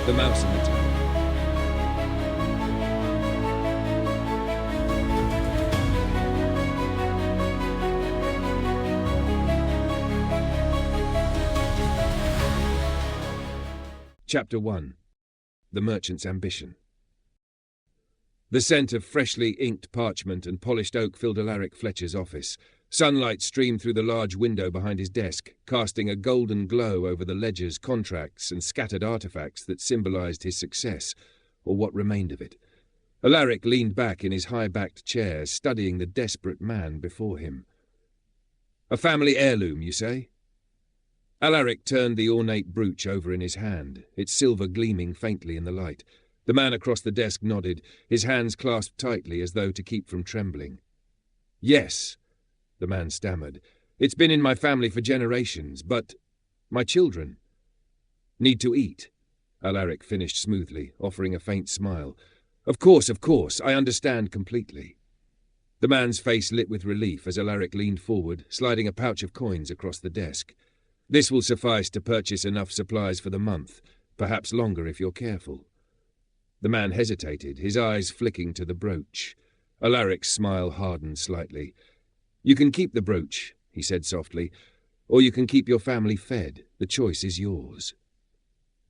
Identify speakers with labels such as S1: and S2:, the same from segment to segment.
S1: The Mouse in the Tower. Chapter 1. The Merchant's Ambition. The scent of freshly inked parchment and polished oak filled Alaric Fletcher's office. Sunlight streamed through the large window behind his desk, casting a golden glow over the ledgers, contracts, and scattered artifacts that symbolized his success, or what remained of it. Alaric leaned back in his high-backed chair, studying the desperate man before him. A family heirloom, you say? Alaric turned the ornate brooch over in his hand, its silver gleaming faintly in the light. The man across the desk nodded, his hands clasped tightly as though to keep from trembling. Yes, the man stammered. It's been in my family for generations, but my children need to eat. Alaric finished smoothly, offering a faint smile. Of course, I understand completely. The man's face lit with relief as Alaric leaned forward, sliding a pouch of coins across the desk. This will suffice to purchase enough supplies for the month, perhaps longer if you're careful. The man hesitated, his eyes flicking to the brooch. Alaric's smile hardened slightly. You can keep the brooch, he said softly, or you can keep your family fed. The choice is yours.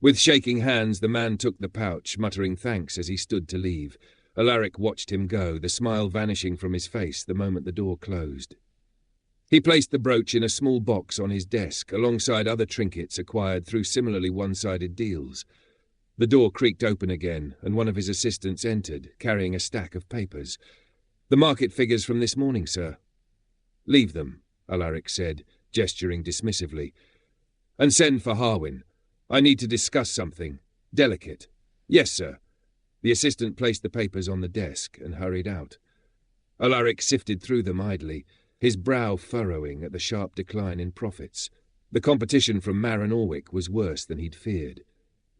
S1: With shaking hands, the man took the pouch, muttering thanks as he stood to leave. Alaric watched him go, the smile vanishing from his face the moment the door closed. He placed the brooch in a small box on his desk, alongside other trinkets acquired through similarly one-sided deals. The door creaked open again, and one of his assistants entered, carrying a stack of papers. The market figures from this morning, sir. Leave them, Alaric said, gesturing dismissively. And send for Harwin. I need to discuss something. Delicate. Yes, sir. The assistant placed the papers on the desk and hurried out. Alaric sifted through them idly, his brow furrowing at the sharp decline in profits. The competition from Maren Orwick was worse than he'd feared.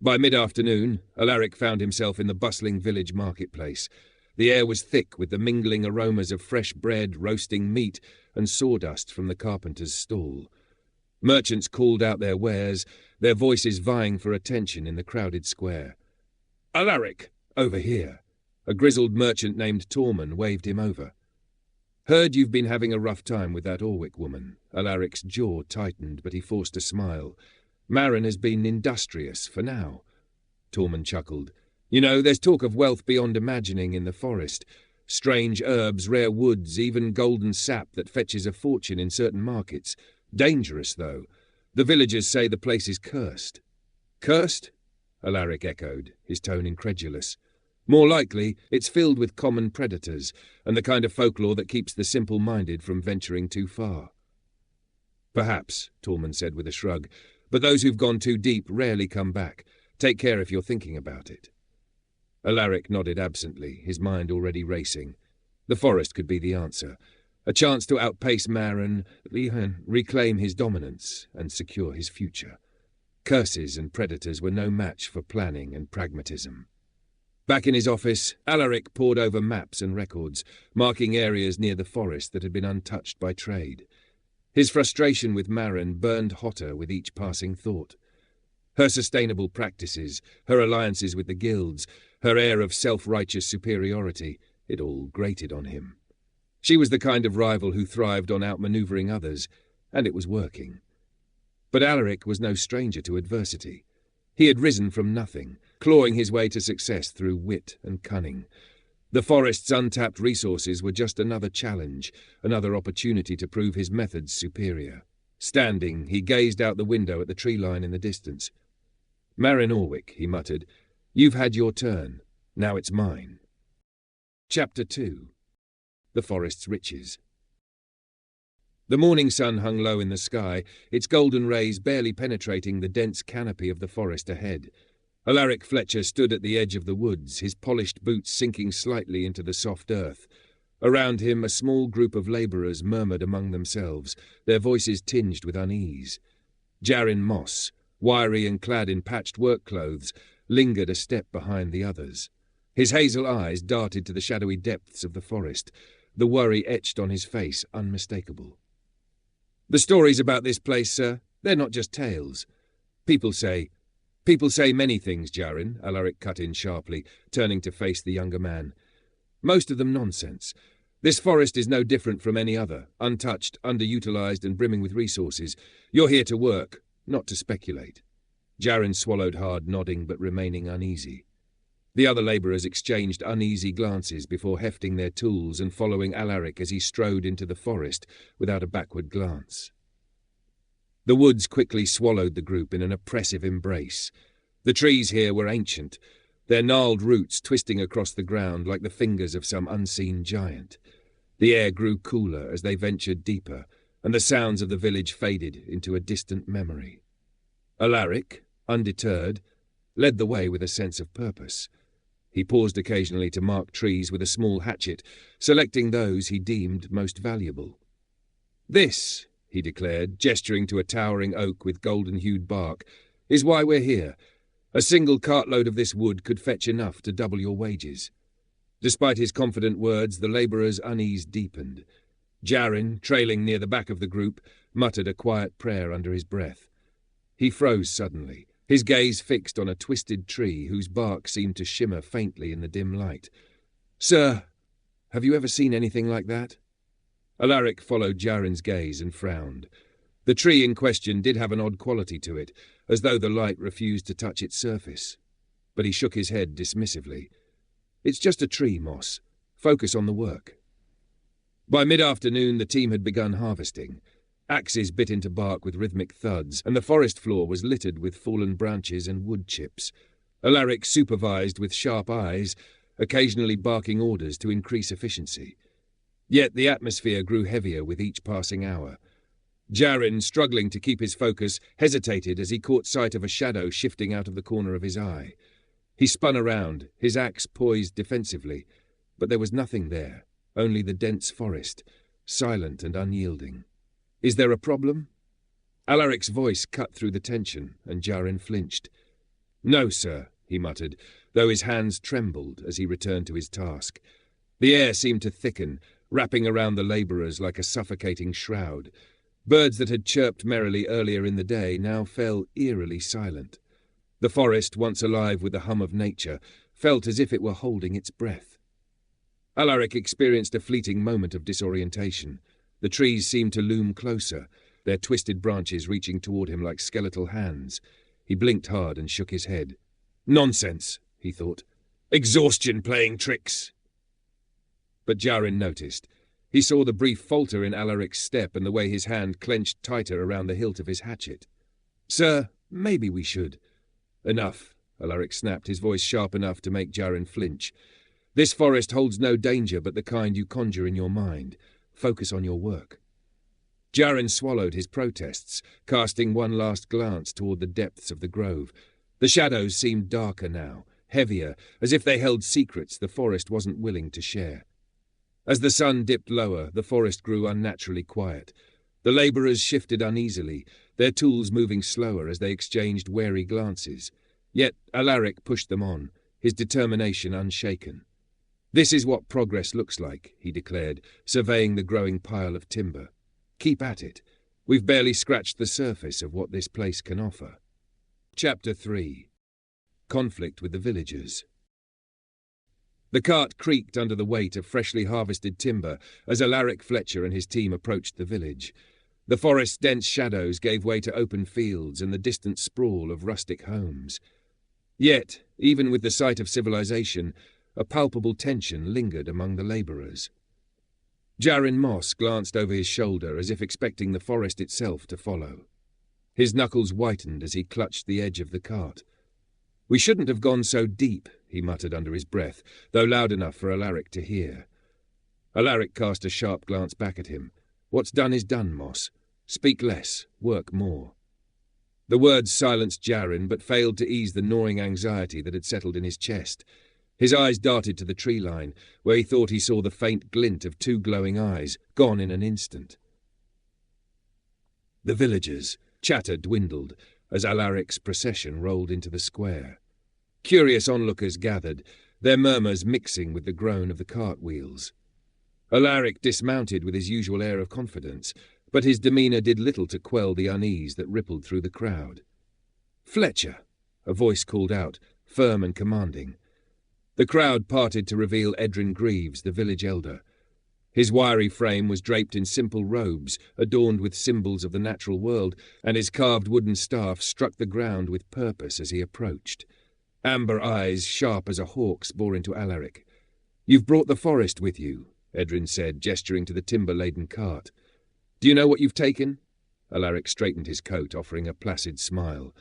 S1: By mid-afternoon, Alaric found himself in the bustling village marketplace. The air was thick with the mingling aromas of fresh bread, roasting meat, and sawdust from the carpenter's stall. Merchants called out their wares, their voices vying for attention in the crowded square. Alaric, over here. A grizzled merchant named Torman waved him over. Heard you've been having a rough time with that Orwick woman. Alaric's jaw tightened, but he forced a smile. Maren has been industrious for now. Torman chuckled. You know, there's talk of wealth beyond imagining in the forest. Strange herbs, rare woods, even golden sap that fetches a fortune in certain markets. Dangerous, though. The villagers say the place is cursed. Cursed? Alaric echoed, his tone incredulous. More likely, it's filled with common predators, and the kind of folklore that keeps the simple-minded from venturing too far. Perhaps, Torman said with a shrug, but those who've gone too deep rarely come back. Take care if you're thinking about it. Alaric nodded absently, his mind already racing. The forest could be the answer. A chance to outpace Maren, reclaim his dominance, and secure his future. Curses and predators were no match for planning and pragmatism. Back in his office, Alaric pored over maps and records, marking areas near the forest that had been untouched by trade. His frustration with Maren burned hotter with each passing thought. Her sustainable practices, her alliances with the guilds, her air of self-righteous superiority, it all grated on him. She was the kind of rival who thrived on outmanoeuvring others, and it was working. But Alaric was no stranger to adversity. He had risen from nothing, clawing his way to success through wit and cunning. The forest's untapped resources were just another challenge, another opportunity to prove his methods superior. Standing, he gazed out the window at the tree line in the distance. Maren Orwick, he muttered, you've had your turn. Now it's mine. Chapter 2. The Forest's Riches. The morning sun hung low in the sky, its golden rays barely penetrating the dense canopy of the forest ahead. Alaric Fletcher stood at the edge of the woods, his polished boots sinking slightly into the soft earth. Around him, a small group of labourers murmured among themselves, their voices tinged with unease. Jarin Moss, wiry and clad in patched work clothes, lingered a step behind the others. His hazel eyes darted to the shadowy depths of the forest, the worry etched on his face unmistakable. The stories about this place, sir, they're not just tales. People say, People say many things, Jarin, Alaric cut in sharply, turning to face the younger man. Most of them nonsense. This forest is no different from any other, untouched, underutilized and brimming with resources. You're here to work, not to speculate. Jarin swallowed hard, nodding but remaining uneasy. The other labourers exchanged uneasy glances before hefting their tools and following Alaric as he strode into the forest without a backward glance. The woods quickly swallowed the group in an oppressive embrace. The trees here were ancient, their gnarled roots twisting across the ground like the fingers of some unseen giant. The air grew cooler as they ventured deeper, and the sounds of the village faded into a distant memory. Alaric, undeterred, led the way with a sense of purpose. He paused occasionally to mark trees with a small hatchet, selecting those he deemed most valuable. "This," he declared, gesturing to a towering oak with golden-hued bark, "is why we're here. A single cartload of this wood could fetch enough to double your wages." Despite his confident words, the labourer's unease deepened. Jarin, trailing near the back of the group, muttered a quiet prayer under his breath. He froze suddenly, his gaze fixed on a twisted tree whose bark seemed to shimmer faintly in the dim light. "Sir, have you ever seen anything like that?" Alaric followed Jarin's gaze and frowned. The tree in question did have an odd quality to it, as though the light refused to touch its surface. But he shook his head dismissively. "It's just a tree, Moss. Focus on the work." By mid-afternoon, the team had begun harvesting. Axes bit into bark with rhythmic thuds, and the forest floor was littered with fallen branches and wood chips. Alaric supervised with sharp eyes, occasionally barking orders to increase efficiency. Yet the atmosphere grew heavier with each passing hour. Jarin, struggling to keep his focus, hesitated as he caught sight of a shadow shifting out of the corner of his eye. He spun around, his axe poised defensively, but there was nothing there, only the dense forest, silent and unyielding. "Is there a problem?" Alaric's voice cut through the tension, and Jarin flinched. "No, sir," he muttered, though his hands trembled as he returned to his task. The air seemed to thicken, wrapping around the labourers like a suffocating shroud. Birds that had chirped merrily earlier in the day now fell eerily silent. The forest, once alive with the hum of nature, felt as if it were holding its breath. Alaric experienced a fleeting moment of disorientation. The trees seemed to loom closer, their twisted branches reaching toward him like skeletal hands. He blinked hard and shook his head. "Nonsense," he thought. "Exhaustion playing tricks." But Jarin noticed. He saw the brief falter in Alaric's step and the way his hand clenched tighter around the hilt of his hatchet. "Sir, maybe we should." "Enough," Alaric snapped, his voice sharp enough to make Jarin flinch. "This forest holds no danger but the kind you conjure in your mind. Focus on your work." Jarin swallowed his protests, casting one last glance toward the depths of the grove. The shadows seemed darker now, heavier, as if they held secrets the forest wasn't willing to share. As the sun dipped lower, the forest grew unnaturally quiet. The labourers shifted uneasily, their tools moving slower as they exchanged wary glances. Yet Alaric pushed them on, his determination unshaken. "This is what progress looks like," he declared, surveying the growing pile of timber. "Keep at it. We've barely scratched the surface of what this place can offer." Chapter 3. Conflict with the villagers. The cart creaked under the weight of freshly harvested timber as Alaric Fletcher and his team approached the village. The forest's dense shadows gave way to open fields and the distant sprawl of rustic homes. Yet, even with the sight of civilization, a palpable tension lingered among the labourers. Jarin Moss glanced over his shoulder as if expecting the forest itself to follow. His knuckles whitened as he clutched the edge of the cart. "We shouldn't have gone so deep," he muttered under his breath, though loud enough for Alaric to hear. Alaric cast a sharp glance back at him. "What's done is done, Moss. Speak less, work more." The words silenced Jarin, but failed to ease the gnawing anxiety that had settled in his chest. His eyes darted to the tree line, where he thought he saw the faint glint of two glowing eyes, gone in an instant. The villagers' chatter dwindled as Alaric's procession rolled into the square. Curious onlookers gathered, their murmurs mixing with the groan of the cartwheels. Alaric dismounted with his usual air of confidence, but his demeanour did little to quell the unease that rippled through the crowd. "Fletcher," a voice called out, firm and commanding. The crowd parted to reveal Edrin Greaves, the village elder. His wiry frame was draped in simple robes, adorned with symbols of the natural world, and his carved wooden staff struck the ground with purpose as he approached. Amber eyes, sharp as a hawk's, bore into Alaric. "You've brought the forest with you," Edrin said, gesturing to the timber-laden cart. "Do you know what you've taken?" Alaric straightened his coat, offering a placid smile.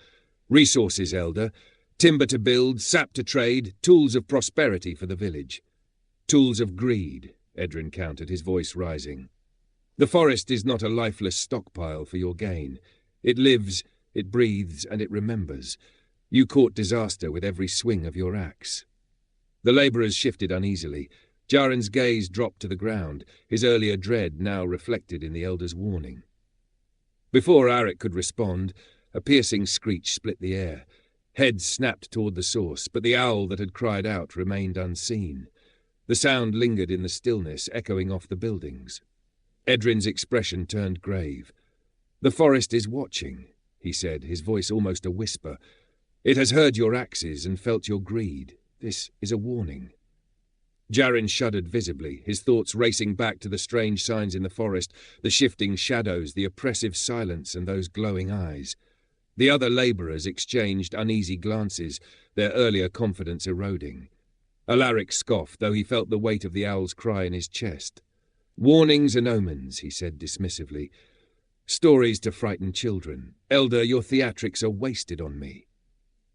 S1: "Resources, Elder. Timber to build, sap to trade, tools of prosperity for the village." "Tools of greed," Edrin countered, his voice rising. "The forest is not a lifeless stockpile for your gain. It lives, it breathes, and it remembers. You court disaster with every swing of your axe." The labourers shifted uneasily. Jaren's gaze dropped to the ground, his earlier dread now reflected in the elder's warning. Before Alaric could respond, a piercing screech split the air. Heads snapped toward the source, but the owl that had cried out remained unseen. The sound lingered in the stillness, echoing off the buildings. Edrin's expression turned grave. "The forest is watching," he said, his voice almost a whisper. "It has heard your axes and felt your greed. This is a warning." Jaren shuddered visibly, his thoughts racing back to the strange signs in the forest, the shifting shadows, the oppressive silence, and those glowing eyes. The other labourers exchanged uneasy glances, their earlier confidence eroding. Alaric scoffed, though he felt the weight of the owl's cry in his chest. "Warnings and omens," he said dismissively. "Stories to frighten children. Elder, your theatrics are wasted on me."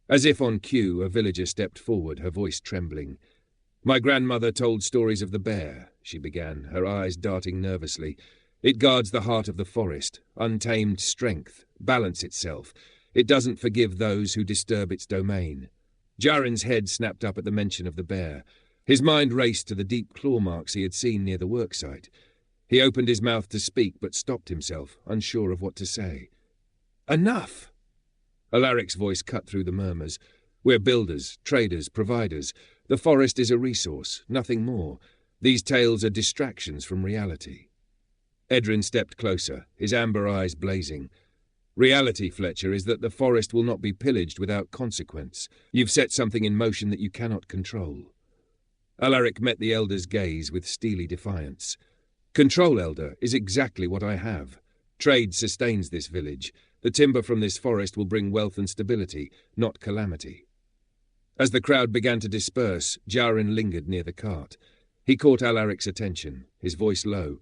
S1: As if on cue, a villager stepped forward, her voice trembling. "My grandmother told stories of the bear," she began, her eyes darting nervously. "It guards the heart of the forest, untamed strength, balance itself. It doesn't forgive those who disturb its domain." Jaren's head snapped up at the mention of the bear. His mind raced to the deep claw marks he had seen near the worksite. He opened his mouth to speak, but stopped himself, unsure of what to say. "Enough!" Alaric's voice cut through the murmurs. "We're builders, traders, providers. The forest is a resource, nothing more. These tales are distractions from reality." Edrin stepped closer, his amber eyes blazing. "Reality, Fletcher, is that the forest will not be pillaged without consequence. You've set something in motion that you cannot control." Alaric met the elder's gaze with steely defiance. "Control, Elder, is exactly what I have. Trade sustains this village. The timber from this forest will bring wealth and stability, not calamity." As the crowd began to disperse, Jaren lingered near the cart. He caught Alaric's attention, his voice low.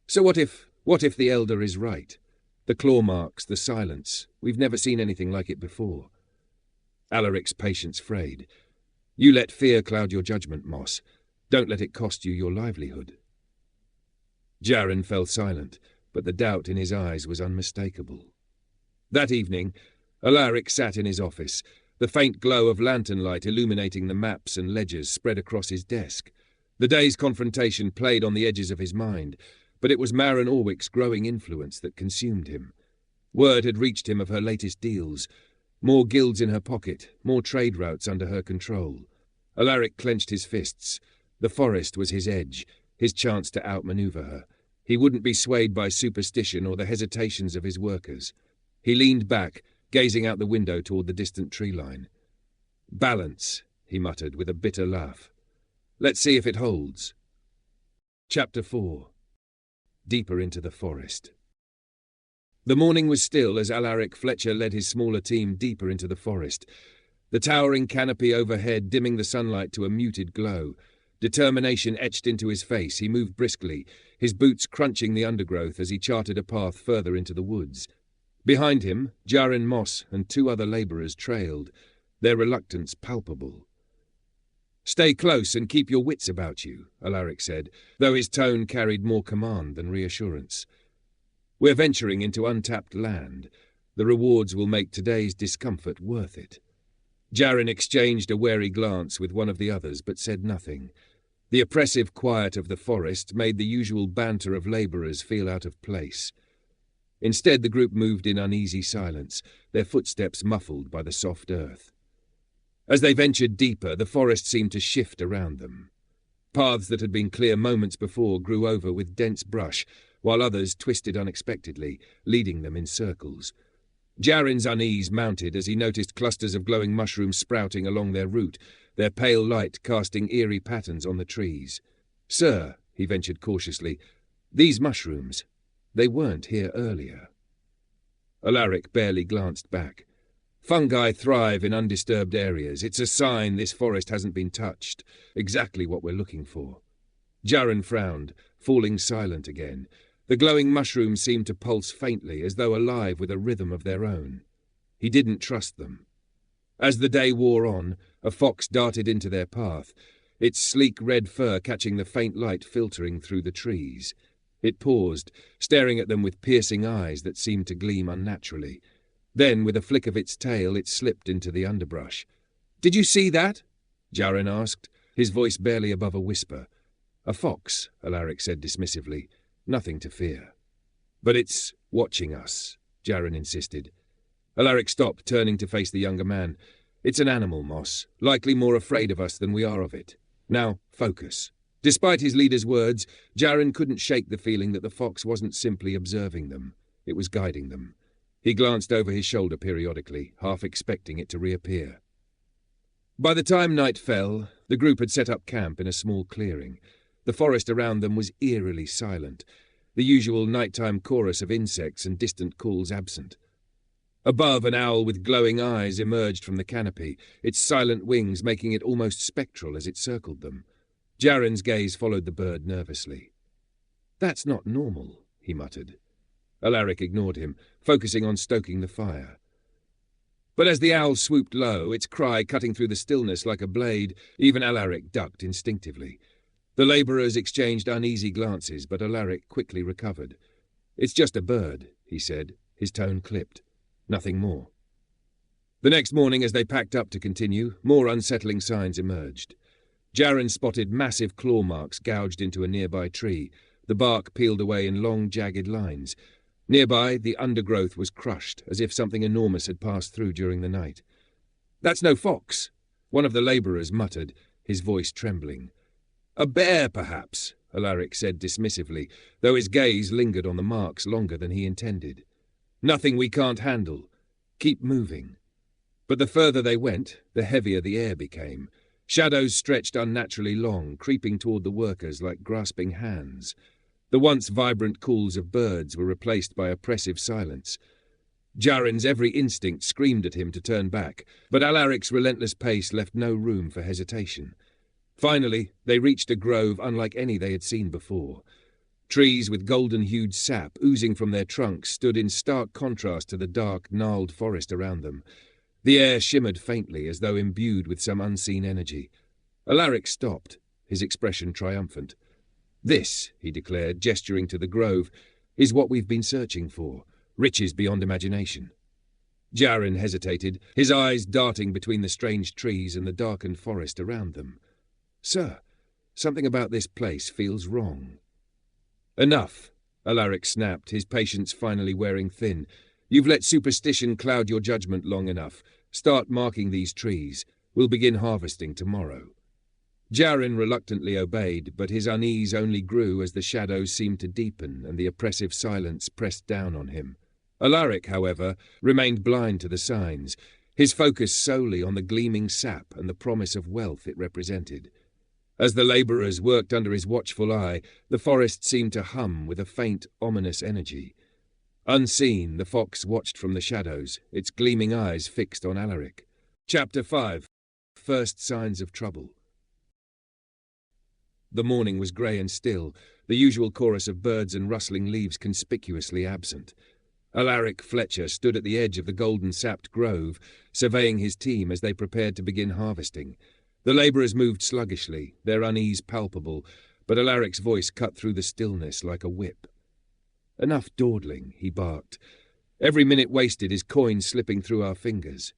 S1: "So what if the elder is right? The claw marks, the silence. We've never seen anything like it before." Alaric's patience frayed. "You let fear cloud your judgment, Moss. Don't let it cost you your livelihood." Jaren fell silent, but the doubt in his eyes was unmistakable. That evening, Alaric sat in his office, the faint glow of lantern light illuminating the maps and ledgers spread across his desk. The day's confrontation played on the edges of his mind, but it was Maren Orwick's growing influence that consumed him. Word had reached him of her latest deals. More guilds in her pocket, more trade routes under her control. Alaric clenched his fists. The forest was his edge, his chance to outmaneuver her. He wouldn't be swayed by superstition or the hesitations of his workers. He leaned back, gazing out the window toward the distant tree line. "Balance," he muttered with a bitter laugh. "Let's see if it holds." Chapter 4. Deeper into the forest. The morning was still as Alaric Fletcher led his smaller team deeper into the forest, the towering canopy overhead dimming the sunlight to a muted glow. Determination etched into his face, he moved briskly, his boots crunching the undergrowth as he charted a path further into the woods. Behind him, Jaren Moss and 2 other labourers trailed, their reluctance palpable. "Stay close and keep your wits about you," Alaric said, though his tone carried more command than reassurance. "We're venturing into untapped land. The rewards will make today's discomfort worth it." Jaren exchanged a wary glance with one of the others, but said nothing. The oppressive quiet of the forest made the usual banter of labourers feel out of place. Instead, the group moved in uneasy silence, their footsteps muffled by the soft earth. As they ventured deeper, the forest seemed to shift around them. Paths that had been clear moments before grew over with dense brush, while others twisted unexpectedly, leading them in circles. Jaren's unease mounted as he noticed clusters of glowing mushrooms sprouting along their route, their pale light casting eerie patterns on the trees. "Sir," he ventured cautiously, "these mushrooms, they weren't here earlier." Alaric barely glanced back. "Fungi thrive in undisturbed areas. It's a sign this forest hasn't been touched. Exactly what we're looking for." Jaren frowned, falling silent again. The glowing mushrooms seemed to pulse faintly, as though alive with a rhythm of their own. He didn't trust them. As the day wore on, a fox darted into their path, its sleek red fur catching the faint light filtering through the trees. It paused, staring at them with piercing eyes that seemed to gleam unnaturally. Then, with a flick of its tail, it slipped into the underbrush. "Did you see that?" Jaren asked, his voice barely above a whisper. "A fox," Alaric said dismissively. "Nothing to fear." "But it's watching us," Jaren insisted. Alaric stopped, turning to face the younger man. "It's an animal, Moss, likely more afraid of us than we are of it. Now, focus." Despite his leader's words, Jaren couldn't shake the feeling that the fox wasn't simply observing them. It was guiding them. He glanced over his shoulder periodically, half expecting it to reappear. By the time night fell, the group had set up camp in a small clearing. The forest around them was eerily silent, the usual nighttime chorus of insects and distant calls absent. Above, an owl with glowing eyes emerged from the canopy, its silent wings making it almost spectral as it circled them. Jaren's gaze followed the bird nervously. "That's not normal," he muttered. Alaric ignored him, focusing on stoking the fire. But as the owl swooped low, its cry cutting through the stillness like a blade, even Alaric ducked instinctively. The labourers exchanged uneasy glances, but Alaric quickly recovered. "It's just a bird," he said, his tone clipped. "Nothing more." The next morning, as they packed up to continue, more unsettling signs emerged. Jaren spotted massive claw marks gouged into a nearby tree, the bark peeled away in long, jagged lines. Nearby, the undergrowth was crushed, as if something enormous had passed through during the night. "That's no fox," one of the labourers muttered, his voice trembling. "A bear, perhaps," Alaric said dismissively, though his gaze lingered on the marks longer than he intended. "Nothing we can't handle. Keep moving." But the further they went, the heavier the air became. Shadows stretched unnaturally long, creeping toward the workers like grasping hands. The once vibrant calls of birds were replaced by oppressive silence. Jaren's every instinct screamed at him to turn back, but Alaric's relentless pace left no room for hesitation. Finally, they reached a grove unlike any they had seen before. Trees with golden-hued sap oozing from their trunks stood in stark contrast to the dark, gnarled forest around them. The air shimmered faintly as though imbued with some unseen energy. Alaric stopped, his expression triumphant. "This," he declared, gesturing to the grove, "is what we've been searching for. Riches beyond imagination." Jaren hesitated, his eyes darting between the strange trees and the darkened forest around them. "Sir, something about this place feels wrong." "Enough," Alaric snapped, his patience finally wearing thin. "You've let superstition cloud your judgment long enough. Start marking these trees. We'll begin harvesting tomorrow." Jaren reluctantly obeyed, but his unease only grew as the shadows seemed to deepen and the oppressive silence pressed down on him. Alaric, however, remained blind to the signs, his focus solely on the gleaming sap and the promise of wealth it represented. As the labourers worked under his watchful eye, the forest seemed to hum with a faint, ominous energy. Unseen, the fox watched from the shadows, its gleaming eyes fixed on Alaric. Chapter 5. First Signs of Trouble. The morning was grey and still, the usual chorus of birds and rustling leaves conspicuously absent. Alaric Fletcher stood at the edge of the golden-sapped grove, surveying his team as they prepared to begin harvesting. The labourers moved sluggishly, their unease palpable, but Alaric's voice cut through the stillness like a whip. "Enough dawdling," he barked. "Every minute wasted is coin slipping through our fingers."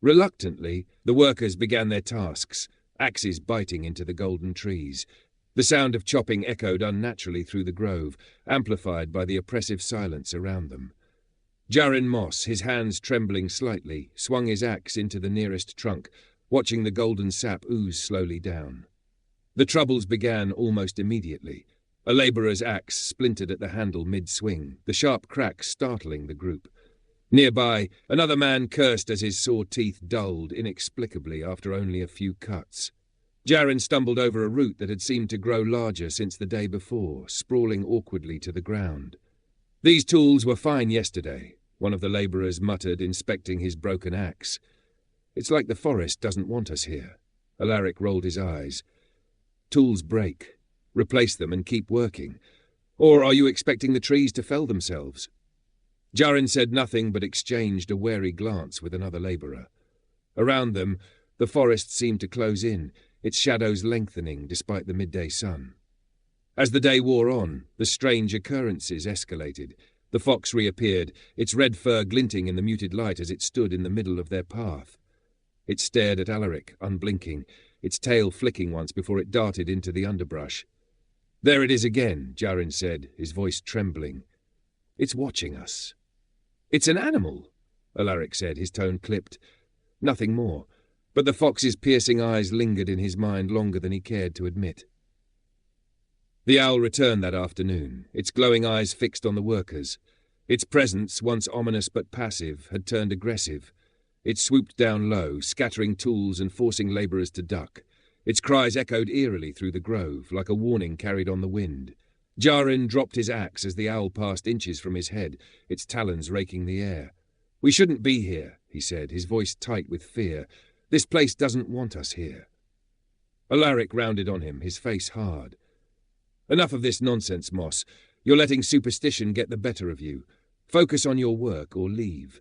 S1: Reluctantly, the workers began their tasks, axes biting into the golden trees. The sound of chopping echoed unnaturally through the grove, amplified by the oppressive silence around them. Jaren Moss, his hands trembling slightly, swung his axe into the nearest trunk, watching the golden sap ooze slowly down. The troubles began almost immediately. A labourer's axe splintered at the handle mid-swing, the sharp crack startling the group. Nearby, another man cursed as his sore teeth dulled inexplicably after only a few cuts. Jaren stumbled over a root that had seemed to grow larger since the day before, sprawling awkwardly to the ground. "These tools were fine yesterday," one of the labourers muttered, inspecting his broken axe. "It's like the forest doesn't want us here." Alaric rolled his eyes. "Tools break. Replace them and keep working. Or are you expecting the trees to fell themselves?" Jaren said nothing but exchanged a wary glance with another labourer. Around them, the forest seemed to close in, its shadows lengthening despite the midday sun. As the day wore on, the strange occurrences escalated. The fox reappeared, its red fur glinting in the muted light as it stood in the middle of their path. It stared at Alaric, unblinking, its tail flicking once before it darted into the underbrush. "There it is again," Jaren said, his voice trembling. "It's watching us." "It's an animal," Alaric said, his tone clipped. Nothing more, but the fox's piercing eyes lingered in his mind longer than he cared to admit. The owl returned that afternoon, its glowing eyes fixed on the workers. Its presence, once ominous but passive, had turned aggressive. It swooped down low, scattering tools and forcing labourers to duck. Its cries echoed eerily through the grove, like a warning carried on the wind. Jaren dropped his axe as the owl passed inches from his head, its talons raking the air. "We shouldn't be here," he said, his voice tight with fear. "This place doesn't want us here." Alaric rounded on him, his face hard. "Enough of this nonsense, Moss. You're letting superstition get the better of you. Focus on your work or leave."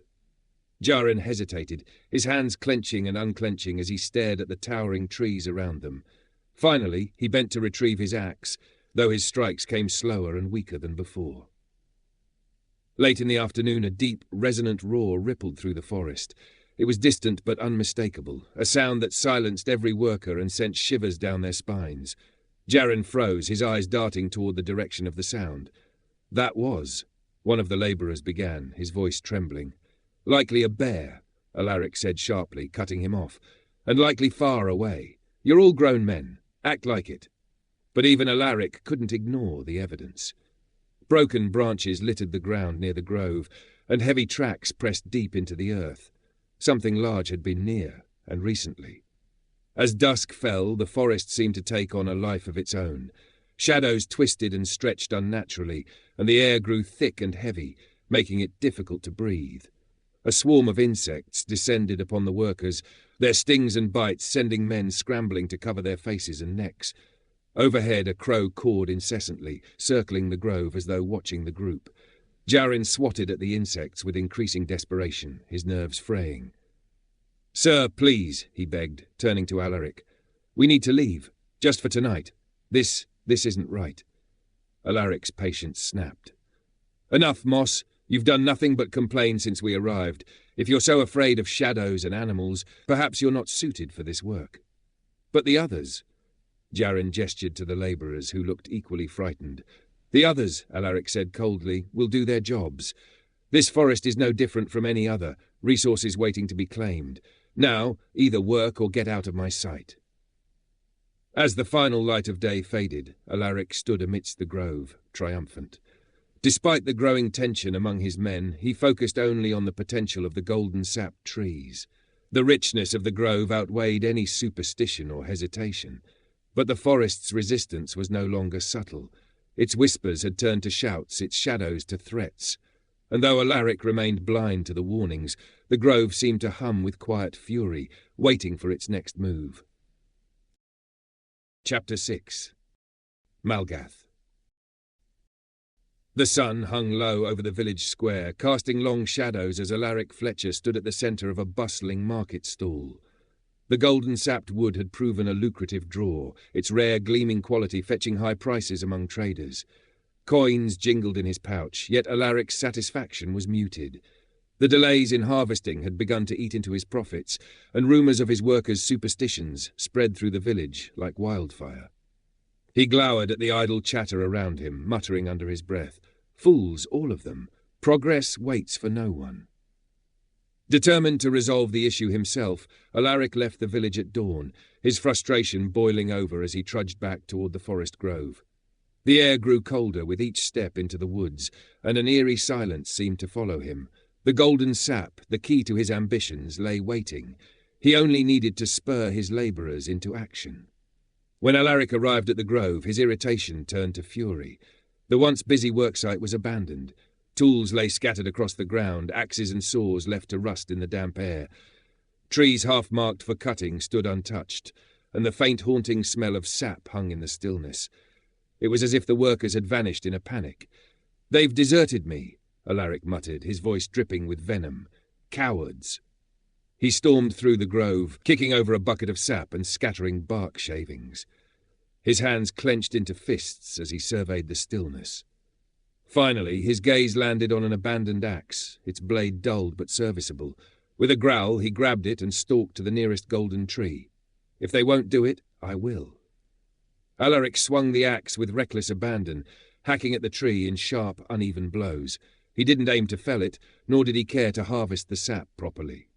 S1: Jaren hesitated, his hands clenching and unclenching as he stared at the towering trees around them. Finally, he bent to retrieve his axe, though his strikes came slower and weaker than before. Late in the afternoon, a deep, resonant roar rippled through the forest. It was distant but unmistakable, a sound that silenced every worker and sent shivers down their spines. Jaren froze, his eyes darting toward the direction of the sound. "That was," one of the labourers began, his voice trembling. "Likely a bear," Alaric said sharply, cutting him off. "And likely far away. You're all grown men. Act like it." But even Alaric couldn't ignore the evidence. Broken branches littered the ground near the grove, and heavy tracks pressed deep into the earth. Something large had been near, and recently. As dusk fell, the forest seemed to take on a life of its own. Shadows twisted and stretched unnaturally, and the air grew thick and heavy, making it difficult to breathe. A swarm of insects descended upon the workers, their stings and bites sending men scrambling to cover their faces and necks. Overhead, a crow cawed incessantly, circling the grove as though watching the group. Jaren swatted at the insects with increasing desperation, his nerves fraying. "Sir, please," he begged, turning to Alaric. "We need to leave, just for tonight. This isn't right." Alaric's patience snapped. "Enough, Moss. You've done nothing but complain since we arrived. If you're so afraid of shadows and animals, perhaps you're not suited for this work." "But the others?" Jaren gestured to the labourers, who looked equally frightened. "The others," Alaric said coldly, "will do their jobs. This forest is no different from any other, resources waiting to be claimed. Now, either work or get out of my sight." As the final light of day faded, Alaric stood amidst the grove, triumphant. Despite the growing tension among his men, he focused only on the potential of the golden-sapped trees. The richness of the grove outweighed any superstition or hesitation. But the forest's resistance was no longer subtle. Its whispers had turned to shouts, its shadows to threats. And though Alaric remained blind to the warnings, the grove seemed to hum with quiet fury, waiting for its next move. Chapter 6. Malgath. The sun hung low over the village square, casting long shadows as Alaric Fletcher stood at the centre of a bustling market stall. The golden-sapped wood had proven a lucrative draw, its rare gleaming quality fetching high prices among traders. Coins jingled in his pouch, yet Alaric's satisfaction was muted. The delays in harvesting had begun to eat into his profits, and rumours of his workers' superstitions spread through the village like wildfire. He glowered at the idle chatter around him, muttering under his breath, "Fools, all of them. Progress waits for no one." Determined to resolve the issue himself, Alaric left the village at dawn, his frustration boiling over as he trudged back toward the forest grove. The air grew colder with each step into the woods, and an eerie silence seemed to follow him. The golden sap, the key to his ambitions, lay waiting. He only needed to spur his labourers into action. When Alaric arrived at the grove, his irritation turned to fury. The once busy worksite was abandoned. Tools lay scattered across the ground, axes and saws left to rust in the damp air. Trees half marked for cutting stood untouched, and the faint haunting smell of sap hung in the stillness. It was as if the workers had vanished in a panic. "They've deserted me," Alaric muttered, his voice dripping with venom. "Cowards." He stormed through the grove, kicking over a bucket of sap and scattering bark shavings. His hands clenched into fists as he surveyed the stillness. Finally, his gaze landed on an abandoned axe, its blade dulled but serviceable. With a growl, he grabbed it and stalked to the nearest golden tree. "If they won't do it, I will." Alaric swung the axe with reckless abandon, hacking at the tree in sharp, uneven blows. He didn't aim to fell it, nor did he care to harvest the sap properly.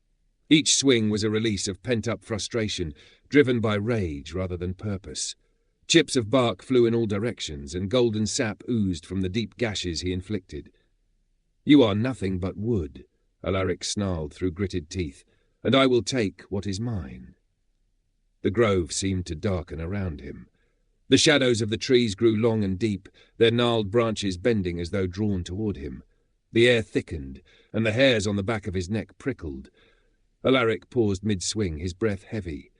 S1: Each swing was a release of pent-up frustration, driven by rage rather than purpose. Chips of bark flew in all directions, and golden sap oozed from the deep gashes he inflicted. "You are nothing but wood," Alaric snarled through gritted teeth, "and I will take what is mine." The grove seemed to darken around him. The shadows of the trees grew long and deep, their gnarled branches bending as though drawn toward him. The air thickened, and the hairs on the back of his neck prickled. Alaric paused mid-swing, his breath heavy.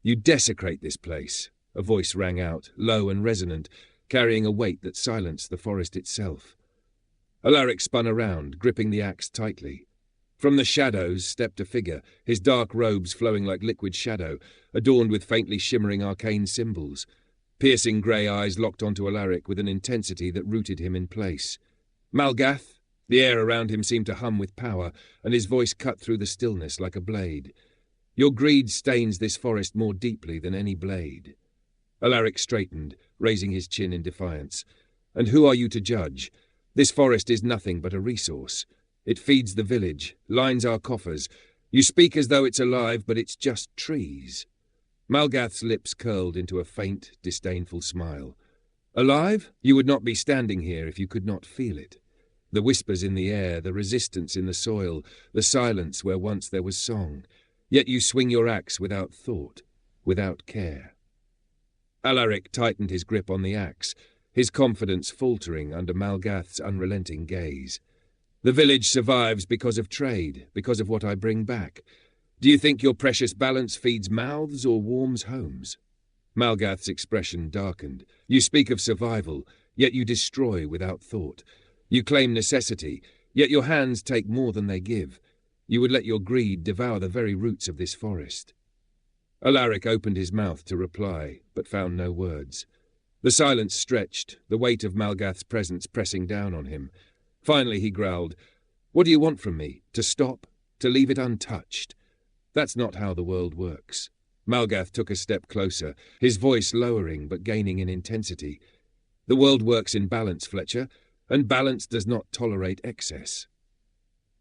S1: "You desecrate this place," a voice rang out, low and resonant, carrying a weight that silenced the forest itself. Alaric spun around, gripping the axe tightly. From the shadows stepped a figure, his dark robes flowing like liquid shadow, adorned with faintly shimmering arcane symbols. Piercing grey eyes locked onto Alaric with an intensity that rooted him in place. "Malgath!" The air around him seemed to hum with power, and his voice cut through the stillness like a blade. "Your greed stains this forest more deeply than any blade." Alaric straightened, raising his chin in defiance. "And who are you to judge? This forest is nothing but a resource. It feeds the village, lines our coffers. You speak as though it's alive, but it's just trees." Malgath's lips curled into a faint, disdainful smile. "Alive? You would not be standing here if you could not feel it. The whispers in the air, the resistance in the soil, the silence where once there was song. Yet you swing your axe without thought, without care." Alaric tightened his grip on the axe, his confidence faltering under Malgath's unrelenting gaze. "The village survives because of trade, because of what I bring back. Do you think your precious balance feeds mouths or warms homes?" Malgath's expression darkened. "You speak of survival, yet you destroy without thought. You claim necessity, yet your hands take more than they give. You would let your greed devour the very roots of this forest." Alaric opened his mouth to reply, but found no words. The silence stretched, the weight of Malgath's presence pressing down on him. Finally he growled, "What do you want from me? To stop? To leave it untouched? That's not how the world works." Malgath took a step closer, his voice lowering but gaining in intensity. "The world works in balance, Fletcher, and balance does not tolerate excess."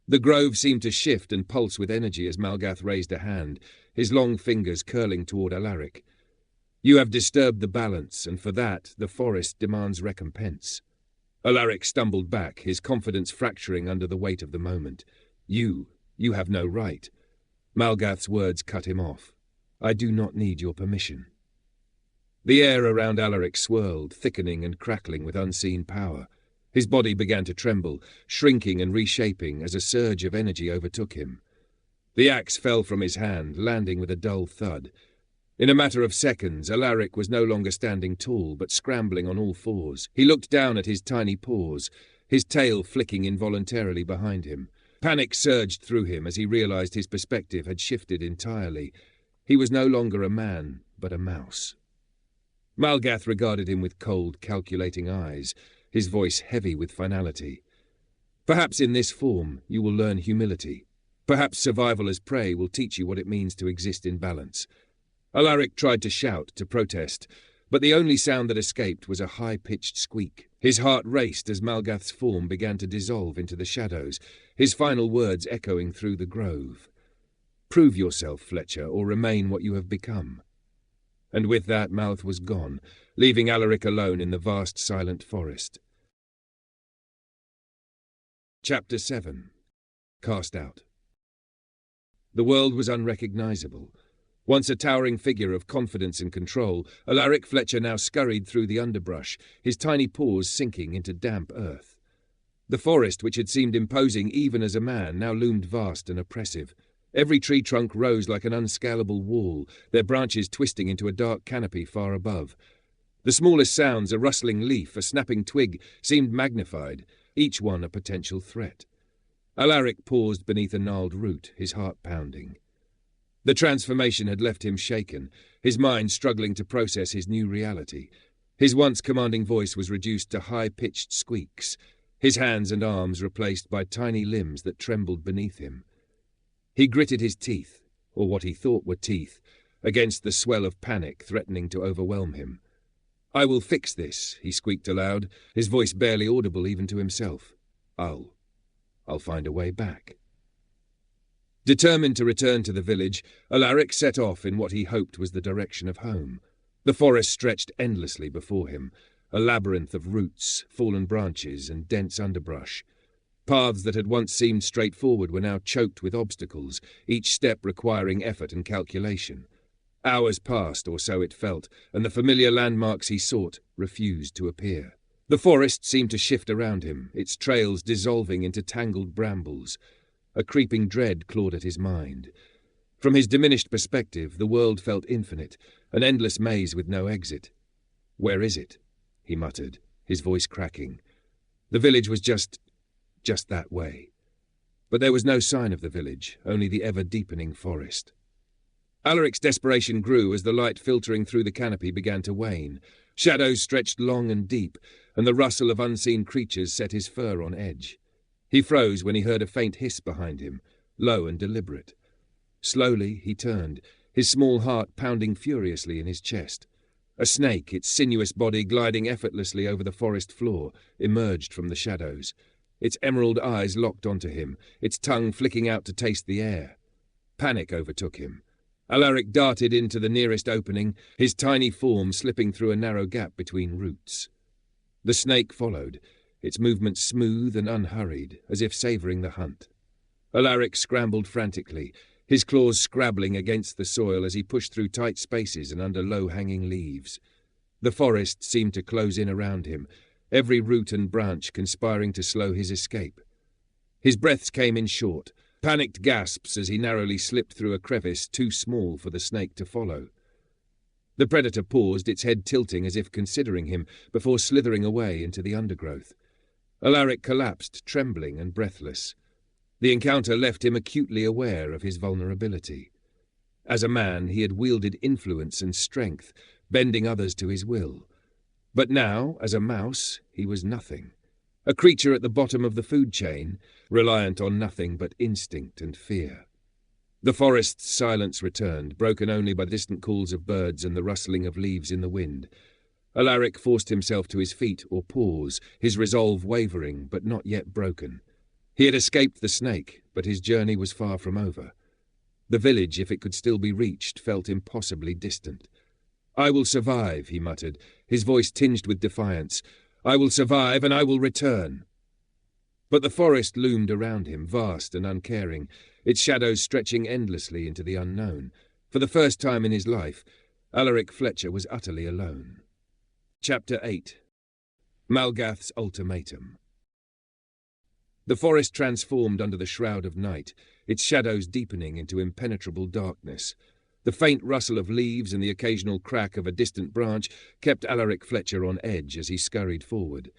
S1: The grove seemed to shift and pulse with energy as Malgath raised a hand, his long fingers curling toward Alaric. "You have disturbed the balance, and for that the forest demands recompense." Alaric stumbled back, his confidence fracturing under the weight of the moment. You have no right." Malgath's words cut him off. "I do not need your permission." The air around Alaric swirled, thickening and crackling with unseen power. His body began to tremble, shrinking and reshaping as a surge of energy overtook him. The axe fell from his hand, landing with a dull thud. In a matter of seconds, Alaric was no longer standing tall, but scrambling on all fours. He looked down at his tiny paws, his tail flicking involuntarily behind him. Panic surged through him as he realized his perspective had shifted entirely. He was no longer a man, but a mouse. Malgath regarded him with cold, calculating eyes, his voice heavy with finality. "Perhaps in this form you will learn humility. Perhaps survival as prey will teach you what it means to exist in balance." Alaric tried to shout, to protest, but the only sound that escaped was a high-pitched squeak. His heart raced as Malgath's form began to dissolve into the shadows, his final words echoing through the grove. "Prove yourself, Fletcher, or remain what you have become." And with that, Malgath was gone, leaving Alaric alone in the vast silent forest. Chapter 7. cast out. The world was unrecognizable. Once a towering figure of confidence and control, Alaric Fletcher now scurried through the underbrush, his tiny paws sinking into damp earth. The forest, which had seemed imposing even as a man, now loomed vast and oppressive. Every tree trunk rose like an unscalable wall, their branches twisting into a dark canopy far above. The smallest sounds, a rustling leaf, a snapping twig, seemed magnified, each one a potential threat. Alaric paused beneath a gnarled root, his heart pounding. The transformation had left him shaken, his mind struggling to process his new reality. His once commanding voice was reduced to high-pitched squeaks, his hands and arms replaced by tiny limbs that trembled beneath him. He gritted his teeth, or what he thought were teeth, against the swell of panic threatening to overwhelm him. "I will fix this," he squeaked aloud, his voice barely audible even to himself. I'll find a way back." Determined to return to the village, Alaric set off in what he hoped was the direction of home. The forest stretched endlessly before him, a labyrinth of roots, fallen branches, and dense underbrush. Paths that had once seemed straightforward were now choked with obstacles, each step requiring effort and calculation. Hours passed, or so it felt, and the familiar landmarks he sought refused to appear. The forest seemed to shift around him, its trails dissolving into tangled brambles. A creeping dread clawed at his mind. From his diminished perspective, the world felt infinite, an endless maze with no exit. "Where is it?" he muttered, his voice cracking. The village was just that way. But there was no sign of the village, only the ever-deepening forest. Alaric's desperation grew as the light filtering through the canopy began to wane. Shadows stretched long and deep, and the rustle of unseen creatures set his fur on edge. He froze when he heard a faint hiss behind him, low and deliberate. Slowly he turned, his small heart pounding furiously in his chest. A snake, its sinuous body gliding effortlessly over the forest floor, emerged from the shadows. Its emerald eyes locked onto him, its tongue flicking out to taste the air. Panic overtook him. Alaric darted into the nearest opening, his tiny form slipping through a narrow gap between roots. The snake followed, its movements smooth and unhurried, as if savouring the hunt. Alaric scrambled frantically, his claws scrabbling against the soil as he pushed through tight spaces and under low-hanging leaves. The forest seemed to close in around him, every root and branch conspiring to slow his escape. His breaths came in short, panicked gasps as he narrowly slipped through a crevice too small for the snake to follow. The predator paused, its head tilting as if considering him, before slithering away into the undergrowth. Alaric collapsed, trembling and breathless. The encounter left him acutely aware of his vulnerability. As a man, he had wielded influence and strength, bending others to his will. But now, as a mouse, he was nothing. A creature at the bottom of the food chain, reliant on nothing but instinct and fear. The forest's silence returned, broken only by distant calls of birds and the rustling of leaves in the wind. Alaric forced himself to his feet, or paws, his resolve wavering, but not yet broken. He had escaped the snake, but his journey was far from over. The village, if it could still be reached, felt impossibly distant. "I will survive," he muttered, his voice tinged with defiance. "I will survive, and I will return." But the forest loomed around him, vast and uncaring, its shadows stretching endlessly into the unknown. For the first time in his life, Alaric Fletcher was utterly alone. Chapter 8. Malgath's Ultimatum. The forest transformed under the shroud of night, its shadows deepening into impenetrable darkness. The faint rustle of leaves and the occasional crack of a distant branch kept Alaric Fletcher on edge as he scurried forward.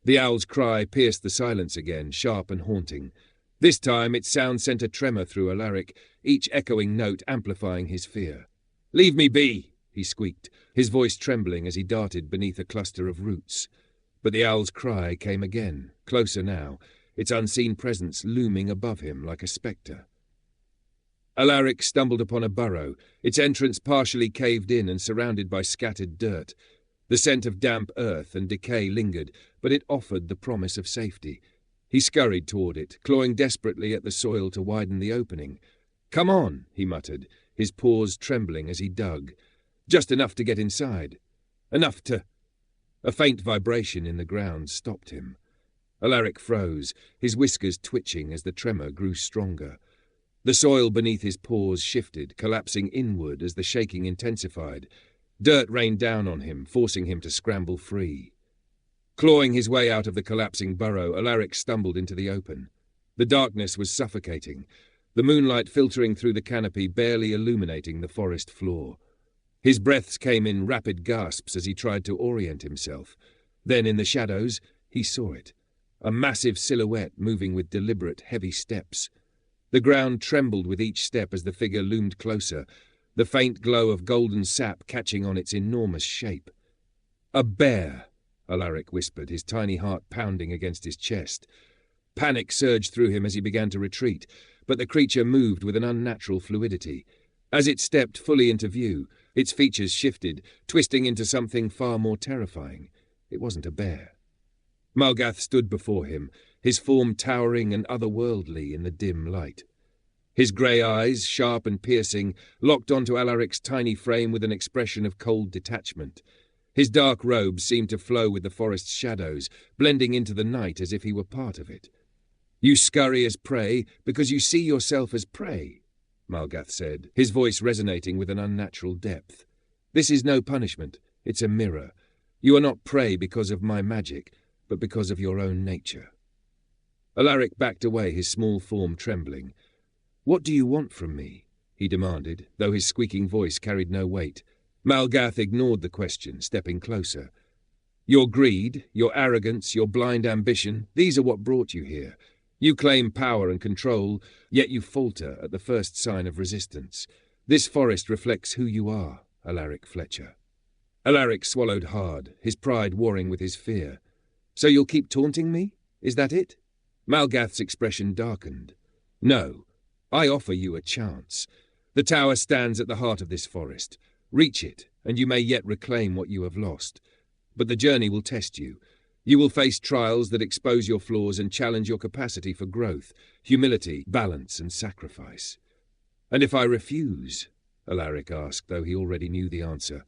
S1: The owl's cry pierced the silence again, sharp and haunting. This time its sound sent a tremor through Alaric, each echoing note amplifying his fear. "Leave me be!" he squeaked, his voice trembling as he darted beneath a cluster of roots. But the owl's cry came again, closer now, its unseen presence looming above him like a spectre. Alaric stumbled upon a burrow, its entrance partially caved in and surrounded by scattered dirt. The scent of damp earth and decay lingered, but it offered the promise of safety. He scurried toward it, clawing desperately at the soil to widen the opening. "Come on," he muttered, his paws trembling as he dug. Just enough to get inside. Enough to... A faint vibration in the ground stopped him. Alaric froze, his whiskers twitching as the tremor grew stronger. The soil beneath his paws shifted, collapsing inward as the shaking intensified. Dirt rained down on him, forcing him to scramble free. Clawing his way out of the collapsing burrow, Alaric stumbled into the open. The darkness was suffocating, the moonlight filtering through the canopy barely illuminating the forest floor. His breaths came in rapid gasps as he tried to orient himself. Then, in the shadows, he saw it. A massive silhouette moving with deliberate, heavy steps. The ground trembled with each step as the figure loomed closer, the faint glow of golden sap catching on its enormous shape. "A bear," Alaric whispered, his tiny heart pounding against his chest. Panic surged through him as he began to retreat, but the creature moved with an unnatural fluidity. As it stepped fully into view, its features shifted, twisting into something far more terrifying. It wasn't a bear. Malgath stood before him, his form towering and otherworldly in the dim light. His grey eyes, sharp and piercing, locked onto Alaric's tiny frame with an expression of cold detachment. His dark robes seemed to flow with the forest's shadows, blending into the night as if he were part of it. "You scurry as prey because you see yourself as prey," Malgath said, his voice resonating with an unnatural depth. "This is no punishment, it's a mirror. You are not prey because of my magic, but because of your own nature." Alaric backed away, his small form trembling. "What do you want from me?" he demanded, though his squeaking voice carried no weight. Malgath ignored the question, stepping closer. "Your greed, your arrogance, your blind ambition, these are what brought you here. You claim power and control, yet you falter at the first sign of resistance. This forest reflects who you are, Alaric Fletcher." Alaric swallowed hard, his pride warring with his fear. "So you'll keep taunting me? Is that it?" Malgath's expression darkened. "No, I offer you a chance. The tower stands at the heart of this forest. Reach it, and you may yet reclaim what you have lost. But the journey will test you. You will face trials that expose your flaws and challenge your capacity for growth, humility, balance, and sacrifice." "And if I refuse?" Alaric asked, though he already knew the answer.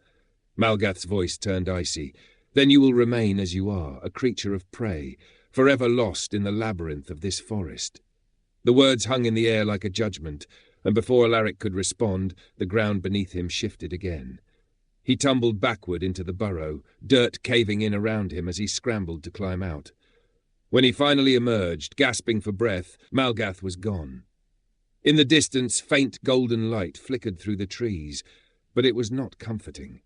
S1: Malgath's voice turned icy. "Then you will remain as you are, a creature of prey, forever lost in the labyrinth of this forest." The words hung in the air like a judgment, and before Alaric could respond, the ground beneath him shifted again. He tumbled backward into the burrow, dirt caving in around him as he scrambled to climb out. When he finally emerged, gasping for breath, Malgath was gone. In the distance, faint golden light flickered through the trees, but it was not comforting.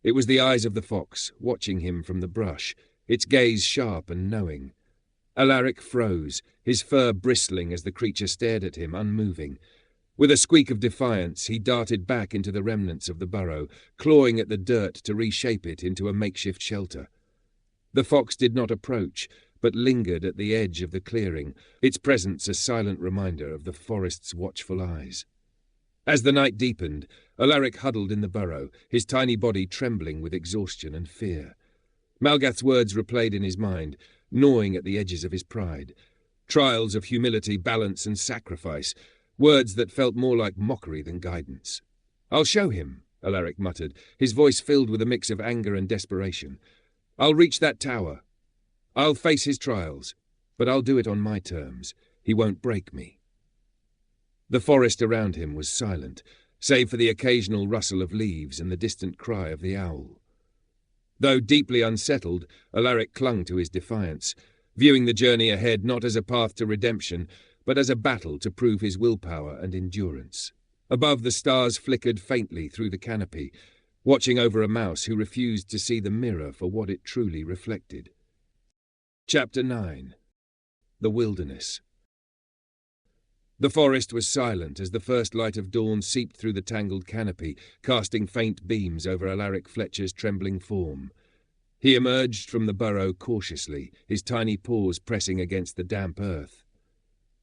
S1: It was the eyes of the fox, watching him from the brush, its gaze sharp and knowing. Alaric froze, his fur bristling as the creature stared at him, unmoving. With a squeak of defiance, he darted back into the remnants of the burrow, clawing at the dirt to reshape it into a makeshift shelter. The fox did not approach, but lingered at the edge of the clearing, its presence a silent reminder of the forest's watchful eyes. As the night deepened, Alaric huddled in the burrow, his tiny body trembling with exhaustion and fear. Malgath's words replayed in his mind, gnawing at the edges of his pride. Trials of humility, balance, and sacrifice, words that felt more like mockery than guidance. "I'll show him," Alaric muttered, his voice filled with a mix of anger and desperation. "I'll reach that tower. I'll face his trials, but I'll do it on my terms. He won't break me." The forest around him was silent, save for the occasional rustle of leaves and the distant cry of the owl. Though deeply unsettled, Alaric clung to his defiance, viewing the journey ahead not as a path to redemption, but as a battle to prove his willpower and endurance. Above, the stars flickered faintly through the canopy, watching over a mouse who refused to see the mirror for what it truly reflected. Chapter 9. The Wilderness. The forest was silent as the first light of dawn seeped through the tangled canopy, casting faint beams over Alaric Fletcher's trembling form. He emerged from the burrow cautiously, his tiny paws pressing against the damp earth.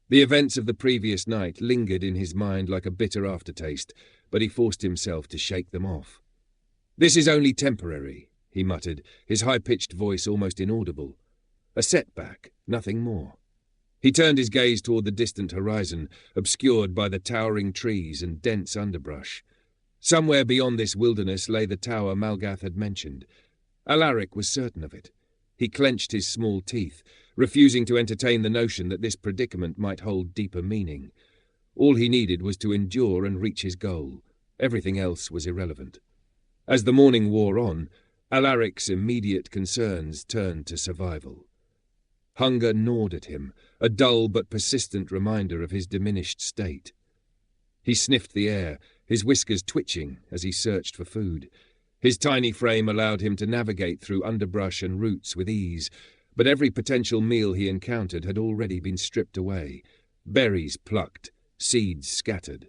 S1: The events of the previous night lingered in his mind like a bitter aftertaste, but he forced himself to shake them off. "This is only temporary," he muttered, his high-pitched voice almost inaudible. "A setback, nothing more." He turned his gaze toward the distant horizon, obscured by the towering trees and dense underbrush. Somewhere beyond this wilderness lay the tower Malgath had mentioned. Alaric was certain of it. He clenched his small teeth, refusing to entertain the notion that this predicament might hold deeper meaning. All he needed was to endure and reach his goal. Everything else was irrelevant. As the morning wore on, Alaric's immediate concerns turned to survival. Hunger gnawed at him, a dull but persistent reminder of his diminished state. He sniffed the air, his whiskers twitching as he searched for food. His tiny frame allowed him to navigate through underbrush and roots with ease, but every potential meal he encountered had already been stripped away, berries plucked, seeds scattered.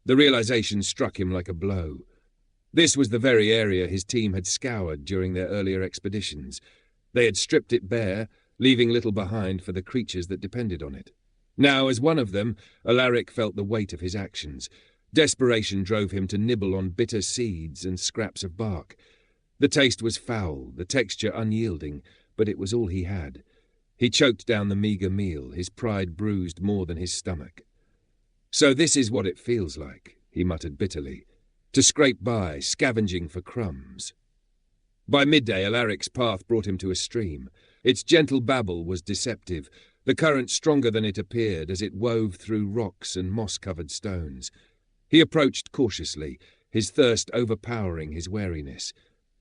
S1: The realization struck him like a blow. This was the very area his team had scoured during their earlier expeditions. They had stripped it bare, leaving little behind for the creatures that depended on it. Now, as one of them, Alaric felt the weight of his actions. Desperation drove him to nibble on bitter seeds and scraps of bark. The taste was foul, the texture unyielding, but it was all he had. He choked down the meagre meal, his pride bruised more than his stomach. "So this is what it feels like," he muttered bitterly, "to scrape by, scavenging for crumbs." By midday, Alaric's path brought him to a stream. Its gentle babble was deceptive, the current stronger than it appeared as it wove through rocks and moss-covered stones. He approached cautiously, his thirst overpowering his wariness.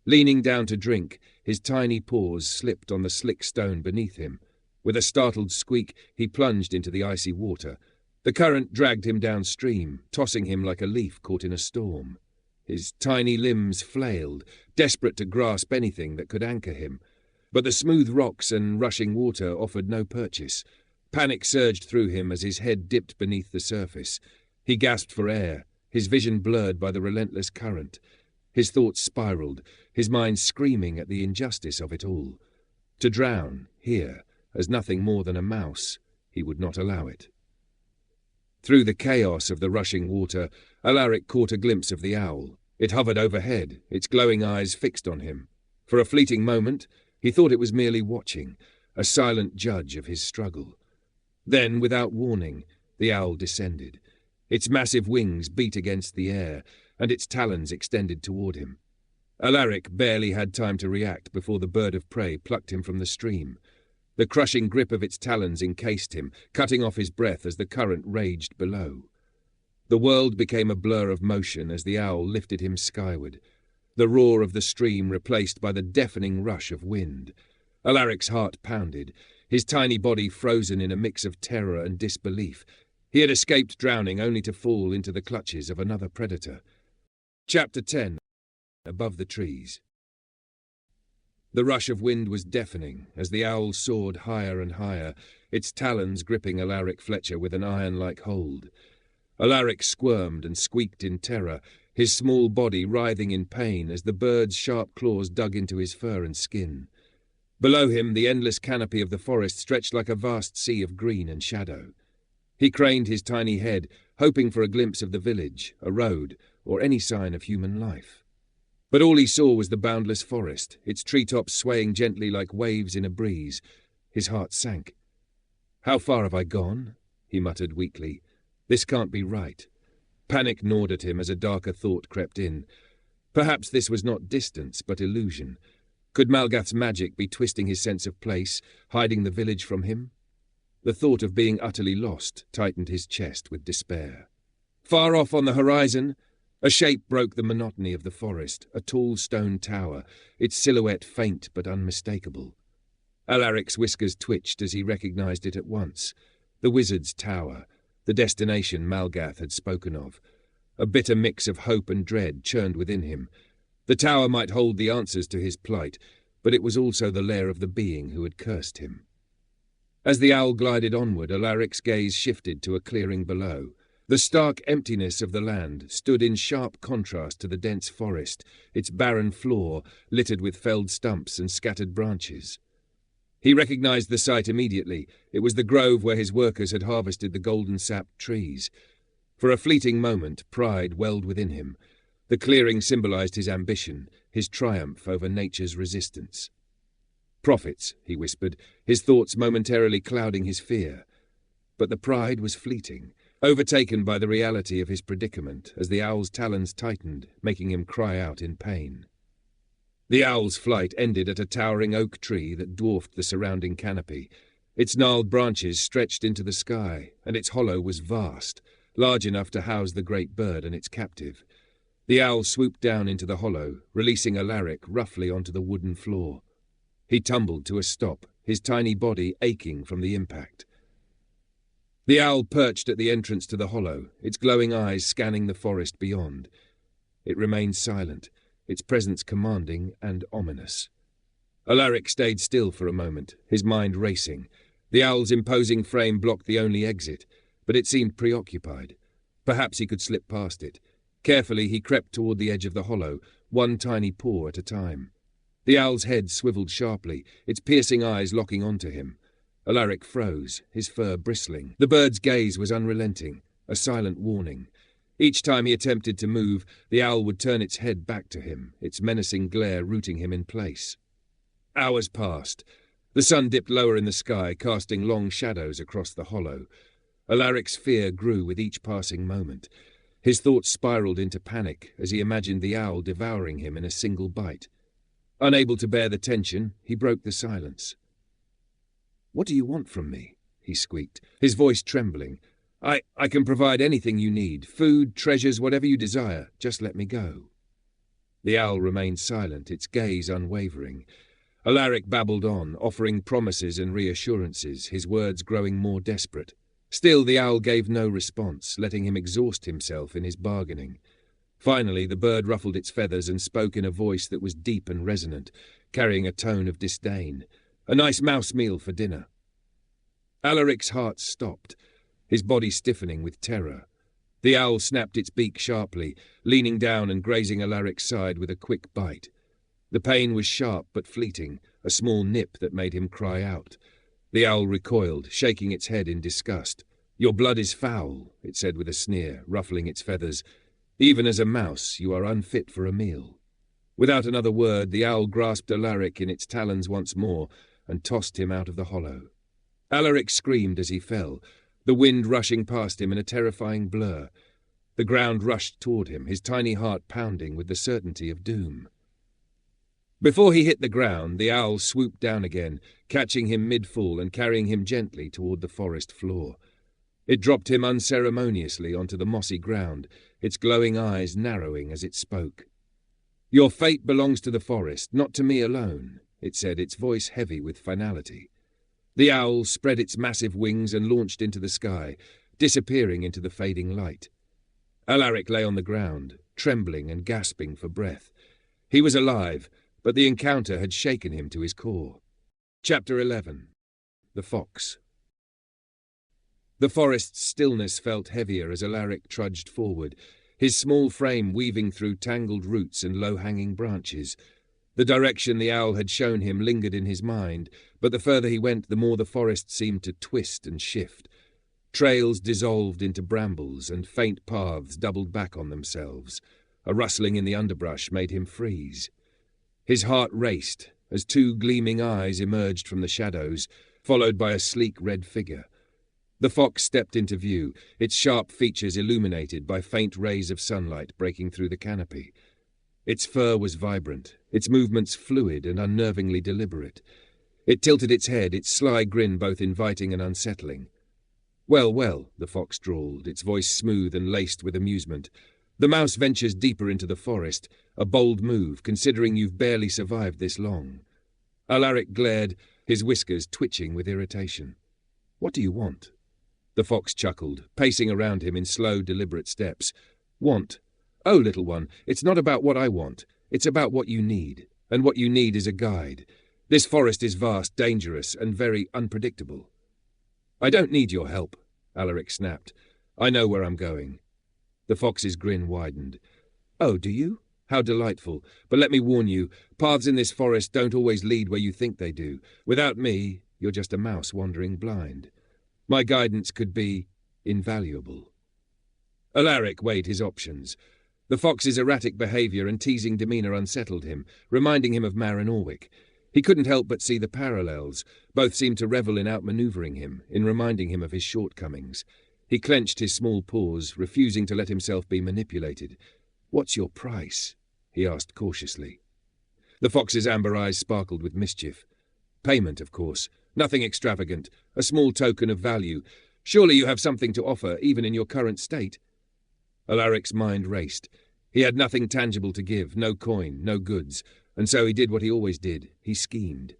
S1: Leaning down to drink, his tiny paws slipped on the slick stone beneath him. With a startled squeak, he plunged into the icy water. The current dragged him downstream, tossing him like a leaf caught in a storm. His tiny limbs flailed, desperate to grasp anything that could anchor him. But the smooth rocks and rushing water offered no purchase. Panic surged through him as his head dipped beneath the surface. He gasped for air, his vision blurred by the relentless current. His thoughts spiraled, his mind screaming at the injustice of it all. To drown, here, as nothing more than a mouse, he would not allow it. Through the chaos of the rushing water, Alaric caught a glimpse of the owl. It hovered overhead, its glowing eyes fixed on him. For a fleeting moment, he thought it was merely watching, a silent judge of his struggle. Then, without warning, the owl descended. Its massive wings beat against the air, and its talons extended toward him. Alaric barely had time to react before the bird of prey plucked him from the stream. The crushing grip of its talons encased him, cutting off his breath as the current raged below. The world became a blur of motion as the owl lifted him skyward, the roar of the stream replaced by the deafening rush of wind. Alaric's heart pounded, his tiny body frozen in a mix of terror and disbelief. He had escaped drowning only to fall into the clutches of another predator. Chapter 10. Above the trees. The rush of wind was deafening as the owl soared higher and higher, its talons gripping Alaric Fletcher with an iron-like hold. Alaric squirmed and squeaked in terror, his small body writhing in pain as the bird's sharp claws dug into his fur and skin. Below him, the endless canopy of the forest stretched like a vast sea of green and shadow. He craned his tiny head, hoping for a glimpse of the village, a road, or any sign of human life. But all he saw was the boundless forest, its treetops swaying gently like waves in a breeze. His heart sank. "How far have I gone?" he muttered weakly. "This can't be right." Panic gnawed at him as a darker thought crept in. Perhaps this was not distance, but illusion. Could Malgath's magic be twisting his sense of place, hiding the village from him? The thought of being utterly lost tightened his chest with despair. Far off on the horizon, a shape broke the monotony of the forest, a tall stone tower, its silhouette faint but unmistakable. Alaric's whiskers twitched as he recognized it at once. The wizard's tower, the destination Malgath had spoken of. A bitter mix of hope and dread churned within him. The tower might hold the answers to his plight, but it was also the lair of the being who had cursed him. As the owl glided onward, Alaric's gaze shifted to a clearing below. The stark emptiness of the land stood in sharp contrast to the dense forest, its barren floor littered with felled stumps and scattered branches. He recognized the sight immediately. It was the grove where his workers had harvested the golden-sapped trees. For a fleeting moment, pride welled within him. The clearing symbolized his ambition, his triumph over nature's resistance. "Profits," he whispered, his thoughts momentarily clouding his fear. But the pride was fleeting, overtaken by the reality of his predicament as the owl's talons tightened, making him cry out in pain. The owl's flight ended at a towering oak tree that dwarfed the surrounding canopy. Its gnarled branches stretched into the sky, and its hollow was vast, large enough to house the great bird and its captive. The owl swooped down into the hollow, releasing Alaric roughly onto the wooden floor. He tumbled to a stop, his tiny body aching from the impact. The owl perched at the entrance to the hollow, its glowing eyes scanning the forest beyond. It remained silent, its presence commanding and ominous. Alaric stayed still for a moment, his mind racing. The owl's imposing frame blocked the only exit, but it seemed preoccupied. Perhaps he could slip past it. Carefully he crept toward the edge of the hollow, one tiny paw at a time. The owl's head swiveled sharply, its piercing eyes locking onto him. Alaric froze, his fur bristling. The bird's gaze was unrelenting, a silent warning. Each time he attempted to move, the owl would turn its head back to him, its menacing glare rooting him in place. Hours passed. The sun dipped lower in the sky, casting long shadows across the hollow. Alaric's fear grew with each passing moment. His thoughts spiraled into panic as he imagined the owl devouring him in a single bite. Unable to bear the tension, he broke the silence. "What do you want from me?" he squeaked, his voice trembling. I can provide anything you need, food, treasures, whatever you desire. Just let me go." The owl remained silent, its gaze unwavering. Alaric babbled on, offering promises and reassurances, his words growing more desperate. Still the owl gave no response, letting him exhaust himself in his bargaining. Finally the bird ruffled its feathers and spoke in a voice that was deep and resonant, carrying a tone of disdain. "A nice mouse meal for dinner." Alaric's heart stopped, his body stiffening with terror. The owl snapped its beak sharply, leaning down and grazing Alaric's side with a quick bite. The pain was sharp but fleeting, a small nip that made him cry out. The owl recoiled, shaking its head in disgust. "Your blood is foul," it said with a sneer, ruffling its feathers. "Even as a mouse, you are unfit for a meal." Without another word, the owl grasped Alaric in its talons once more and tossed him out of the hollow. Alaric screamed as he fell, the wind rushing past him in a terrifying blur. The ground rushed toward him, his tiny heart pounding with the certainty of doom. Before he hit the ground, the owl swooped down again, catching him mid-fall and carrying him gently toward the forest floor. It dropped him unceremoniously onto the mossy ground, its glowing eyes narrowing as it spoke. "Your fate belongs to the forest, not to me alone," it said, its voice heavy with finality. The owl spread its massive wings and launched into the sky, disappearing into the fading light. Alaric lay on the ground, trembling and gasping for breath. He was alive, but the encounter had shaken him to his core. Chapter 11. The Fox. The forest's stillness felt heavier as Alaric trudged forward, his small frame weaving through tangled roots and low-hanging branches. The direction the owl had shown him lingered in his mind, but the further he went, the more the forest seemed to twist and shift. Trails dissolved into brambles, and faint paths doubled back on themselves. A rustling in the underbrush made him freeze. His heart raced as two gleaming eyes emerged from the shadows, followed by a sleek red figure. The fox stepped into view, its sharp features illuminated by faint rays of sunlight breaking through the canopy. Its fur was vibrant, its movements fluid and unnervingly deliberate. It tilted its head, its sly grin both inviting and unsettling. "Well, well," the fox drawled, its voice smooth and laced with amusement. "The mouse ventures deeper into the forest, a bold move, considering you've barely survived this long." Alaric glared, his whiskers twitching with irritation. "What do you want?" The fox chuckled, pacing around him in slow, deliberate steps. "Want? Oh, little one, it's not about what I want. It's about what you need, and what you need is a guide. This forest is vast, dangerous, and very unpredictable." "I don't need your help," Alaric snapped. "I know where I'm going." The fox's grin widened. "Oh, do you? How delightful. But let me warn you, paths in this forest don't always lead where you think they do. Without me, you're just a mouse wandering blind. My guidance could be invaluable." Alaric weighed his options. The fox's erratic behaviour and teasing demeanour unsettled him, reminding him of Marin Orwick. He couldn't help but see the parallels. Both seemed to revel in outmanoeuvring him, in reminding him of his shortcomings. He clenched his small paws, refusing to let himself be manipulated. "What's your price?" he asked cautiously. The fox's amber eyes sparkled with mischief. "Payment, of course. Nothing extravagant, a small token of value. Surely you have something to offer, even in your current state." Alaric's mind raced. He had nothing tangible to give, no coin, no goods, and so he did what he always did. He schemed.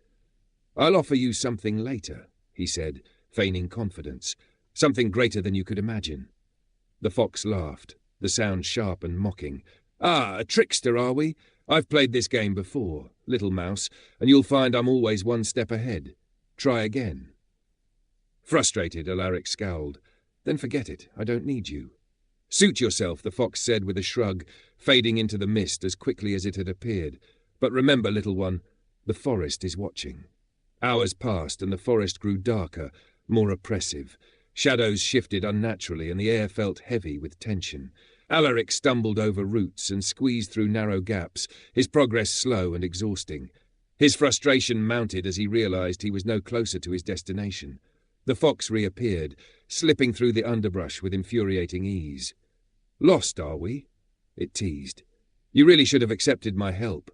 S1: "I'll offer you something later," he said, feigning confidence. "Something greater than you could imagine." The fox laughed, the sound sharp and mocking. "Ah, a trickster, are we? I've played this game before, little mouse, and you'll find I'm always one step ahead. Try again." Frustrated, Alaric scowled. "Then forget it. I don't need you." "Suit yourself," the fox said with a shrug, fading into the mist as quickly as it had appeared. "But remember, little one, the forest is watching." Hours passed, and the forest grew darker, more oppressive. Shadows shifted unnaturally, and the air felt heavy with tension. Alaric stumbled over roots and squeezed through narrow gaps, his progress slow and exhausting. His frustration mounted as he realized he was no closer to his destination. The fox reappeared, slipping through the underbrush with infuriating ease. "Lost, are we?" it teased. "You really should have accepted my help.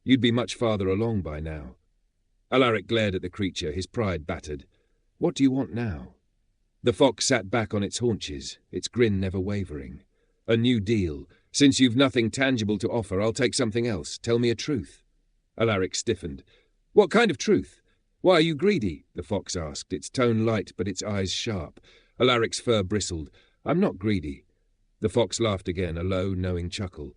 S1: You'd be much farther along by now." Alaric glared at the creature, his pride battered. "What do you want now?" The fox sat back on its haunches, its grin never wavering. "A new deal. Since you've nothing tangible to offer, I'll take something else. Tell me a truth." Alaric stiffened. "What kind of truth? Why are you greedy?" the fox asked, its tone light but its eyes sharp. Alaric's fur bristled. "I'm not greedy." The fox laughed again, a low, knowing chuckle.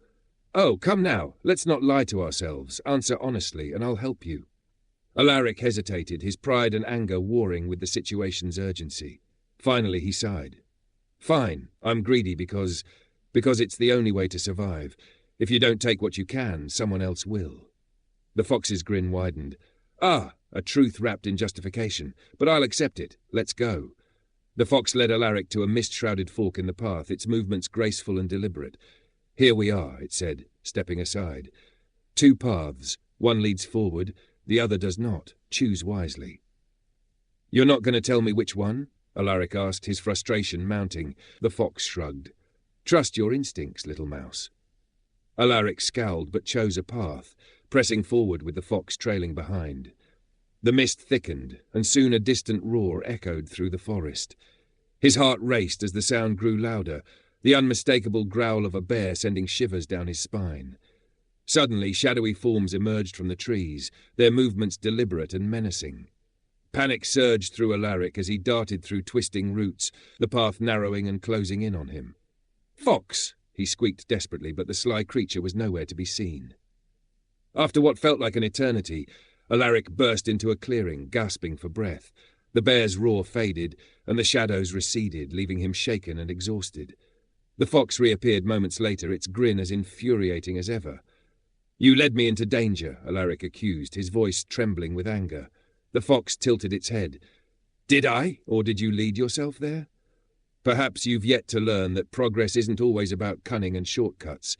S1: "Oh, come now. Let's not lie to ourselves. Answer honestly, and I'll help you." Alaric hesitated, his pride and anger warring with the situation's urgency. Finally he sighed. "Fine, I'm greedy because it's the only way to survive. If you don't take what you can, someone else will." The fox's grin widened. "Ah, a truth wrapped in justification. But I'll accept it. Let's go." The fox led Alaric to a mist-shrouded fork in the path, its movements graceful and deliberate. "Here we are," it said, stepping aside. "Two paths. One leads forward, the other does not. Choose wisely." "You're not going to tell me which one?" Alaric asked, his frustration mounting. The fox shrugged. "Trust your instincts, little mouse." Alaric scowled but chose a path, pressing forward with the fox trailing behind. The mist thickened, and soon a distant roar echoed through the forest. His heart raced as the sound grew louder, the unmistakable growl of a bear sending shivers down his spine. Suddenly, shadowy forms emerged from the trees, their movements deliberate and menacing. Panic surged through Alaric as he darted through twisting roots, the path narrowing and closing in on him. "Fox!" he squeaked desperately, but the sly creature was nowhere to be seen. After what felt like an eternity, Alaric burst into a clearing, gasping for breath. The bear's roar faded, and the shadows receded, leaving him shaken and exhausted. The fox reappeared moments later, its grin as infuriating as ever. "You led me into danger," Alaric accused, his voice trembling with anger. The fox tilted its head. "Did I, or did you lead yourself there? Perhaps you've yet to learn that progress isn't always about cunning and shortcuts.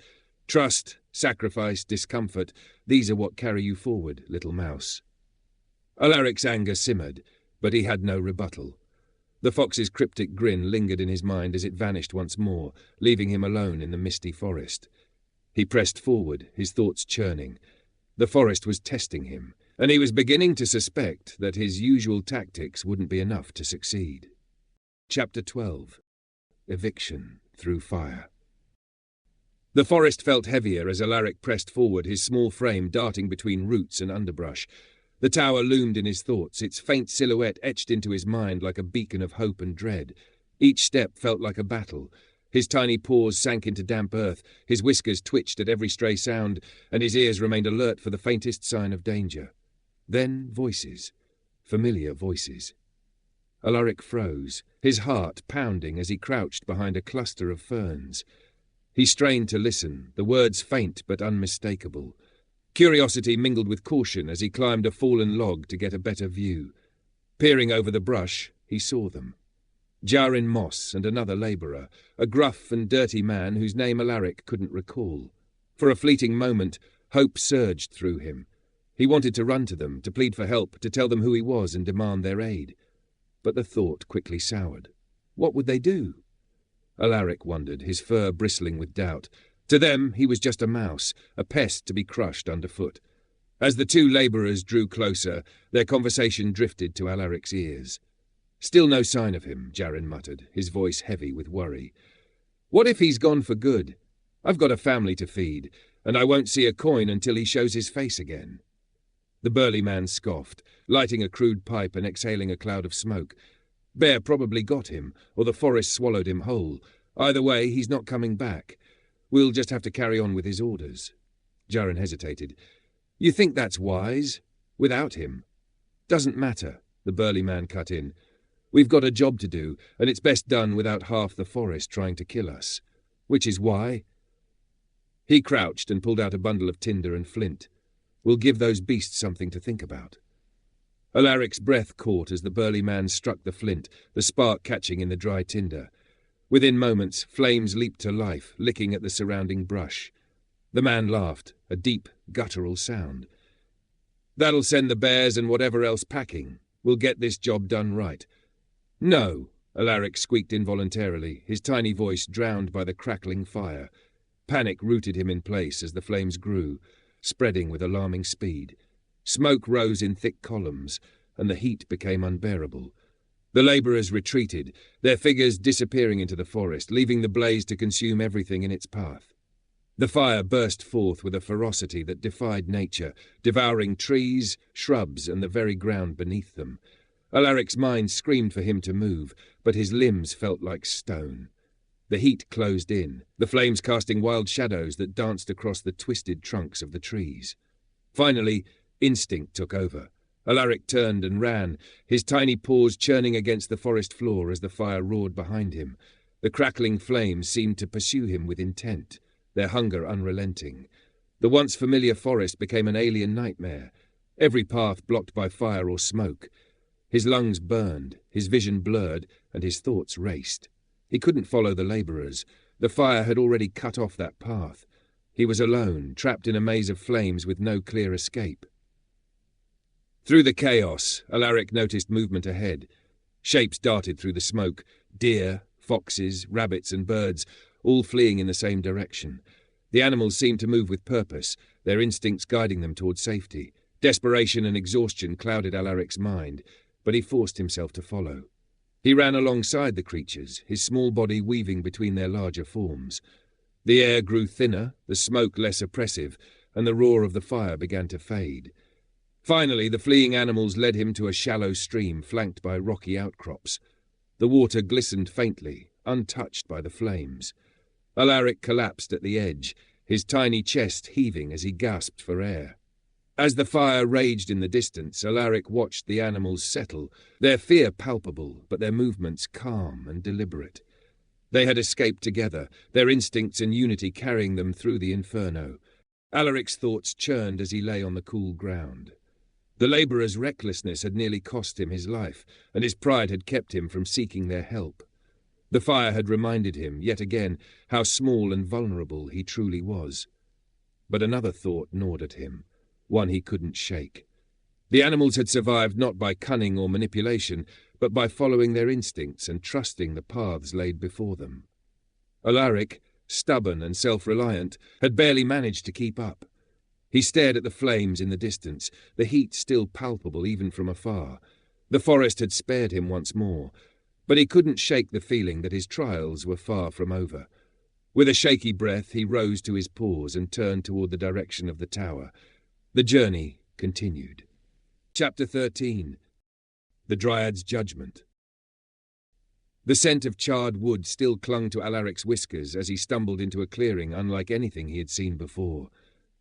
S1: Trust, sacrifice, discomfort, these are what carry you forward, little mouse." Alaric's anger simmered, but he had no rebuttal. The fox's cryptic grin lingered in his mind as it vanished once more, leaving him alone in the misty forest. He pressed forward, his thoughts churning. The forest was testing him, and he was beginning to suspect that his usual tactics wouldn't be enough to succeed. Chapter 12. Eviction through fire. The forest felt heavier as Alaric pressed forward, his small frame darting between roots and underbrush. The tower loomed in his thoughts, its faint silhouette etched into his mind like a beacon of hope and dread. Each step felt like a battle. His tiny paws sank into damp earth, his whiskers twitched at every stray sound, and his ears remained alert for the faintest sign of danger. Then voices. Familiar voices. Alaric froze, his heart pounding as he crouched behind a cluster of ferns. He strained to listen, the words faint but unmistakable. Curiosity mingled with caution as he climbed a fallen log to get a better view. Peering over the brush, he saw them. Jarin Moss and another labourer, a gruff and dirty man whose name Alaric couldn't recall. For a fleeting moment, hope surged through him. He wanted to run to them, to plead for help, to tell them who he was and demand their aid. But the thought quickly soured. What would they do? Alaric wondered, his fur bristling with doubt. To them, he was just a mouse, a pest to be crushed underfoot. As the two labourers drew closer, their conversation drifted to Alaric's ears. "Still no sign of him," Jarin muttered, his voice heavy with worry. "What if he's gone for good? I've got a family to feed, and I won't see a coin until he shows his face again." The burly man scoffed, lighting a crude pipe and exhaling a cloud of smoke. "Bear probably got him, or the forest swallowed him whole. Either way, he's not coming back. We'll just have to carry on with his orders." Jarin hesitated. "You think that's wise? Without him?" "Doesn't matter," the burly man cut in. "We've got a job to do, and it's best done without half the forest trying to kill us. Which is why—" He crouched and pulled out a bundle of tinder and flint. "We'll give those beasts something to think about." Alaric's breath caught as the burly man struck the flint, the spark catching in the dry tinder. Within moments, flames leaped to life, licking at the surrounding brush. The man laughed, a deep, guttural sound. "That'll send the bears and whatever else packing. We'll get this job done right." "No," Alaric squeaked involuntarily, his tiny voice drowned by the crackling fire. Panic rooted him in place as the flames grew, spreading with alarming speed. Smoke rose in thick columns, and the heat became unbearable. The labourers retreated, their figures disappearing into the forest, leaving the blaze to consume everything in its path. The fire burst forth with a ferocity that defied nature, devouring trees, shrubs, and the very ground beneath them. Alaric's mind screamed for him to move, but his limbs felt like stone. The heat closed in, the flames casting wild shadows that danced across the twisted trunks of the trees. Finally, instinct took over. Alaric turned and ran, his tiny paws churning against the forest floor as the fire roared behind him. The crackling flames seemed to pursue him with intent, their hunger unrelenting. The once familiar forest became an alien nightmare, every path blocked by fire or smoke. His lungs burned, his vision blurred, and his thoughts raced. He couldn't follow the labourers. The fire had already cut off that path. He was alone, trapped in a maze of flames with no clear escape. Through the chaos, Alaric noticed movement ahead. Shapes darted through the smoke, deer, foxes, rabbits and birds, all fleeing in the same direction. The animals seemed to move with purpose, their instincts guiding them toward safety. Desperation and exhaustion clouded Alaric's mind, but he forced himself to follow. He ran alongside the creatures, his small body weaving between their larger forms. The air grew thinner, the smoke less oppressive, and the roar of the fire began to fade. Finally, the fleeing animals led him to a shallow stream flanked by rocky outcrops. The water glistened faintly, untouched by the flames. Alaric collapsed at the edge, his tiny chest heaving as he gasped for air. As the fire raged in the distance, Alaric watched the animals settle, their fear palpable, but their movements calm and deliberate. They had escaped together, their instincts and unity carrying them through the inferno. Alaric's thoughts churned as he lay on the cool ground. The labourer's recklessness had nearly cost him his life, and his pride had kept him from seeking their help. The fire had reminded him, yet again, how small and vulnerable he truly was. But another thought gnawed at him, one he couldn't shake. The animals had survived not by cunning or manipulation, but by following their instincts and trusting the paths laid before them. Alaric, stubborn and self-reliant, had barely managed to keep up. He stared at the flames in the distance, the heat still palpable even from afar. The forest had spared him once more, but he couldn't shake the feeling that his trials were far from over. With a shaky breath, he rose to his paws and turned toward the direction of the tower. The journey continued. Chapter 13. The Dryad's Judgment. The scent of charred wood still clung to Alaric's whiskers as he stumbled into a clearing unlike anything he had seen before.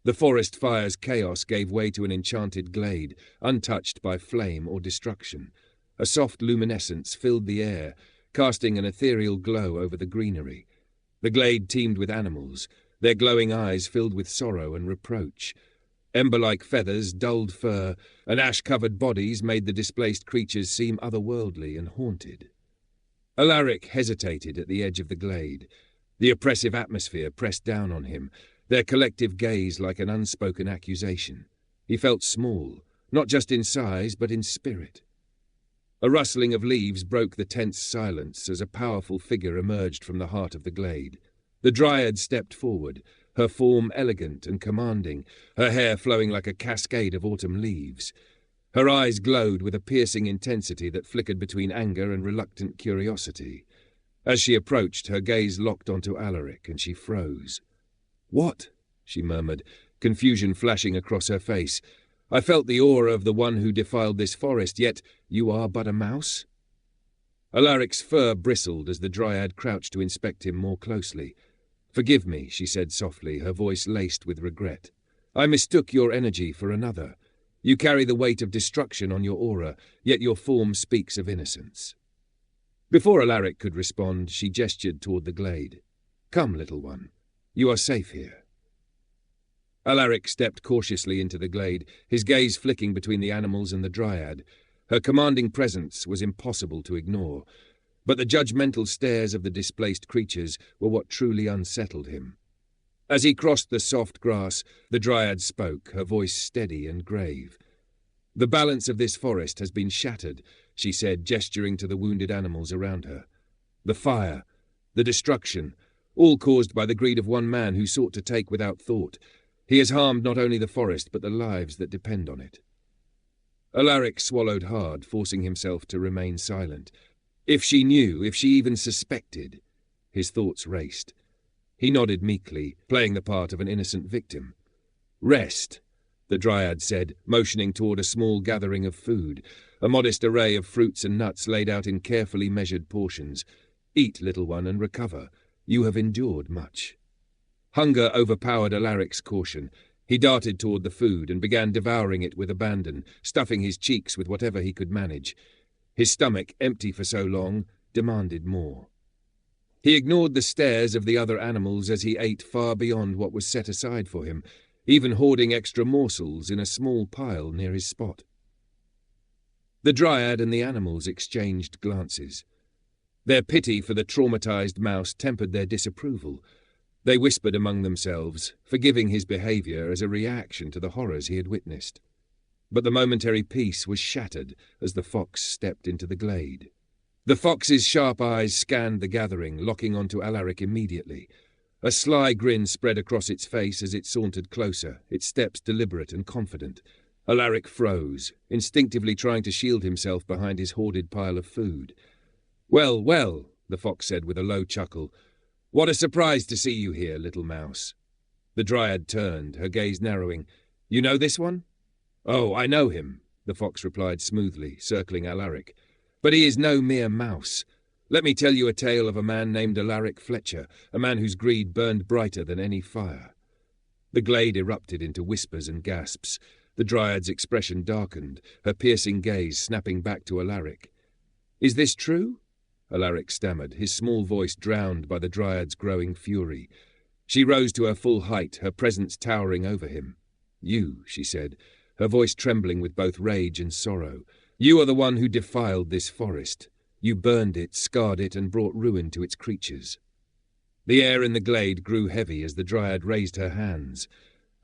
S1: The forest fire's chaos gave way to an enchanted glade, untouched by flame or destruction. A soft luminescence filled the air, casting an ethereal glow over the greenery. The glade teemed with animals, their glowing eyes filled with sorrow and reproach. Ember-like feathers, dulled fur, and ash-covered bodies made the displaced creatures seem otherworldly and haunted. Alaric hesitated at the edge of the glade. The oppressive atmosphere pressed down on him, their collective gaze like an unspoken accusation. He felt small, not just in size, but in spirit. A rustling of leaves broke the tense silence as a powerful figure emerged from the heart of the glade. The Dryad stepped forward, her form elegant and commanding, her hair flowing like a cascade of autumn leaves. Her eyes glowed with a piercing intensity that flickered between anger and reluctant curiosity. As she approached, her gaze locked onto Alaric, and she froze. "What?" she murmured, confusion flashing across her face. "I felt the aura of the one who defiled this forest, yet you are but a mouse?" Alaric's fur bristled as the dryad crouched to inspect him more closely. "Forgive me," she said softly, her voice laced with regret. "I mistook your energy for another. You carry the weight of destruction on your aura, yet your form speaks of innocence." Before Alaric could respond, she gestured toward the glade. "Come, little one. You are safe here." Alaric stepped cautiously into the glade, his gaze flicking between the animals and the dryad. Her commanding presence was impossible to ignore, but the judgmental stares of the displaced creatures were what truly unsettled him. As he crossed the soft grass, the dryad spoke, her voice steady and grave. "The balance of this forest has been shattered," she said, gesturing to the wounded animals around her. "The fire, the destruction, all caused by the greed of one man who sought to take without thought. He has harmed not only the forest, but the lives that depend on it." Alaric swallowed hard, forcing himself to remain silent. If she knew, if she even suspected, his thoughts raced. He nodded meekly, playing the part of an innocent victim. "Rest," the dryad said, motioning toward a small gathering of food, a modest array of fruits and nuts laid out in carefully measured portions. "Eat, little one, and recover. You have endured much." Hunger overpowered Alaric's caution. He darted toward the food and began devouring it with abandon, stuffing his cheeks with whatever he could manage. His stomach, empty for so long, demanded more. He ignored the stares of the other animals as he ate far beyond what was set aside for him, even hoarding extra morsels in a small pile near his spot. The dryad and the animals exchanged glances. Their pity for the traumatized mouse tempered their disapproval. They whispered among themselves, forgiving his behavior as a reaction to the horrors he had witnessed. But the momentary peace was shattered as the fox stepped into the glade. The fox's sharp eyes scanned the gathering, locking onto Alaric immediately. A sly grin spread across its face as it sauntered closer, its steps deliberate and confident. Alaric froze, instinctively trying to shield himself behind his hoarded pile of food. "Well, well," the fox said with a low chuckle. "What a surprise to see you here, little mouse." The dryad turned, her gaze narrowing. "You know this one?" "Oh, I know him," the fox replied smoothly, circling Alaric. "But he is no mere mouse. Let me tell you a tale of a man named Alaric Fletcher, a man whose greed burned brighter than any fire." The glade erupted into whispers and gasps. The dryad's expression darkened, her piercing gaze snapping back to Alaric. "Is this true?" Alaric stammered, his small voice drowned by the dryad's growing fury. She rose to her full height, her presence towering over him. "You," she said, her voice trembling with both rage and sorrow. "You are the one who defiled this forest. You burned it, scarred it, and brought ruin to its creatures." The air in the glade grew heavy as the dryad raised her hands.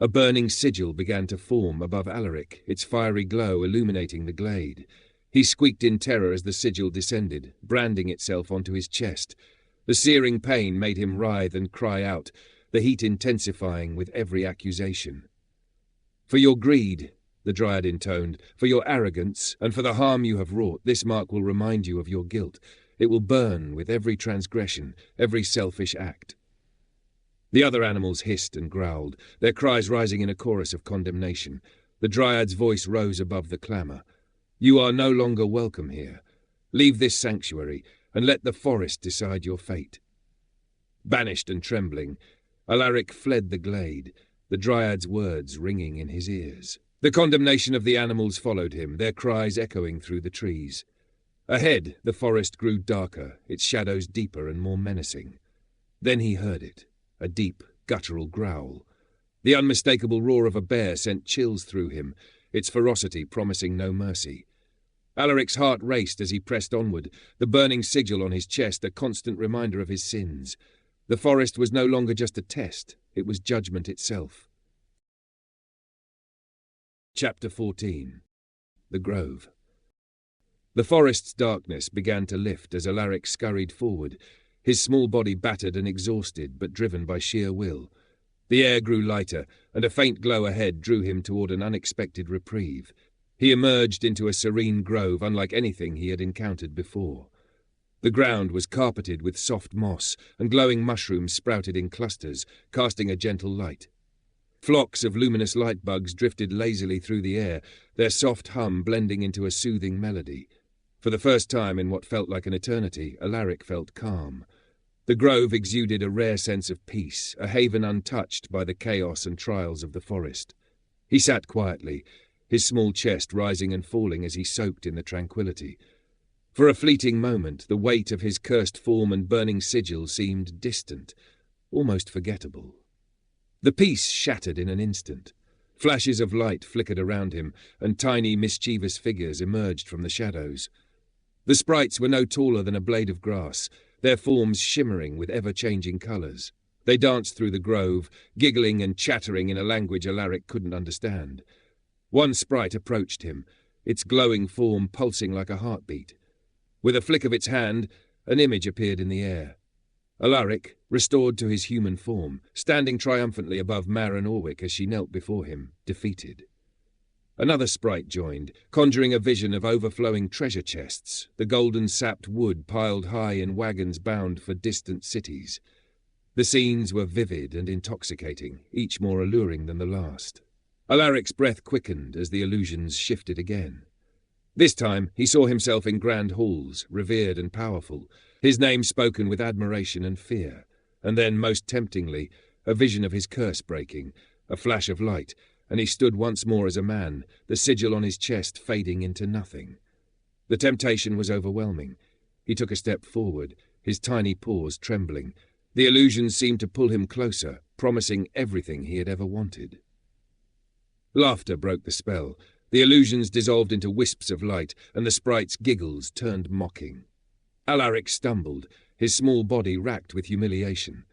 S1: A burning sigil began to form above Alaric, its fiery glow illuminating the glade. He squeaked in terror as the sigil descended, branding itself onto his chest. The searing pain made him writhe and cry out, the heat intensifying with every accusation. "For your greed," the dryad intoned, "for your arrogance, and for the harm you have wrought, this mark will remind you of your guilt. It will burn with every transgression, every selfish act." The other animals hissed and growled, their cries rising in a chorus of condemnation. The dryad's voice rose above the clamour. "You are no longer welcome here. Leave this sanctuary, and let the forest decide your fate." Banished and trembling, Alaric fled the glade, the dryad's words ringing in his ears. The condemnation of the animals followed him, their cries echoing through the trees. Ahead, the forest grew darker, its shadows deeper and more menacing. Then he heard it, a deep, guttural growl. The unmistakable roar of a bear sent chills through him, its ferocity promising no mercy. Alaric's heart raced as he pressed onward, the burning sigil on his chest a constant reminder of his sins. The forest was no longer just a test, it was judgment itself. Chapter 14. The Grove. The forest's darkness began to lift as Alaric scurried forward, his small body battered and exhausted but driven by sheer will. The air grew lighter, and a faint glow ahead drew him toward an unexpected reprieve. He emerged into a serene grove unlike anything he had encountered before. The ground was carpeted with soft moss, and glowing mushrooms sprouted in clusters, casting a gentle light. Flocks of luminous light bugs drifted lazily through the air, their soft hum blending into a soothing melody. For the first time in what felt like an eternity, Alaric felt calm. The grove exuded a rare sense of peace, a haven untouched by the chaos and trials of the forest. He sat quietly, his small chest rising and falling as he soaked in the tranquility. For a fleeting moment, the weight of his cursed form and burning sigil seemed distant, almost forgettable. The peace shattered in an instant. Flashes of light flickered around him, and tiny, mischievous figures emerged from the shadows. The sprites were no taller than a blade of grass, their forms shimmering with ever-changing colours. They danced through the grove, giggling and chattering in a language Alaric couldn't understand. One sprite approached him, its glowing form pulsing like a heartbeat. With a flick of its hand, an image appeared in the air. Alaric, restored to his human form, standing triumphantly above Maren Orwick as she knelt before him, defeated. Another sprite joined, conjuring a vision of overflowing treasure chests, the golden-sapped wood piled high in wagons bound for distant cities. The scenes were vivid and intoxicating, each more alluring than the last. Alaric's breath quickened as the illusions shifted again. This time he saw himself in grand halls, revered and powerful, his name spoken with admiration and fear, and then, most temptingly, a vision of his curse breaking, a flash of light, and he stood once more as a man, the sigil on his chest fading into nothing. The temptation was overwhelming. He took a step forward, his tiny paws trembling. The illusions seemed to pull him closer, promising everything he had ever wanted. Laughter broke the spell. The illusions dissolved into wisps of light, and the sprites' giggles turned mocking. Alaric stumbled, his small body racked with humiliation.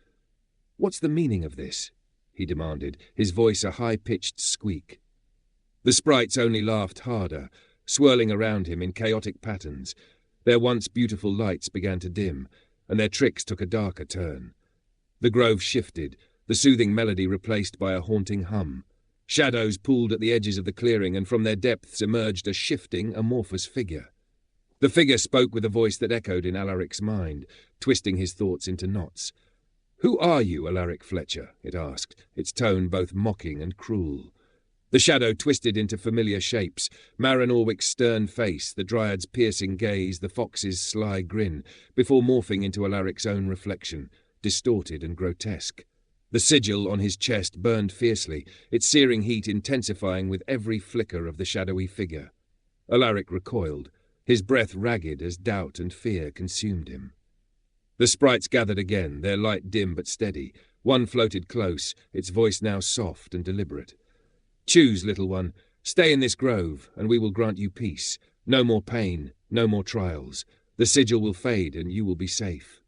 S1: "What's the meaning of this?" he demanded, his voice a high-pitched squeak. The sprites only laughed harder, swirling around him in chaotic patterns. Their once beautiful lights began to dim, and their tricks took a darker turn. The grove shifted, the soothing melody replaced by a haunting hum. Shadows pooled at the edges of the clearing, and from their depths emerged a shifting, amorphous figure. The figure spoke with a voice that echoed in Alaric's mind, twisting his thoughts into knots. "Who are you, Alaric Fletcher?" it asked, its tone both mocking and cruel. The shadow twisted into familiar shapes, Maren Orwick's stern face, the dryad's piercing gaze, the fox's sly grin, before morphing into Alaric's own reflection, distorted and grotesque. The sigil on his chest burned fiercely, its searing heat intensifying with every flicker of the shadowy figure. Alaric recoiled, his breath ragged as doubt and fear consumed him. The sprites gathered again, their light dim but steady. One floated close, its voice now soft and deliberate. "Choose, little one. Stay in this grove, and we will grant you peace. No more pain, no more trials. The sigil will fade, and you will be safe."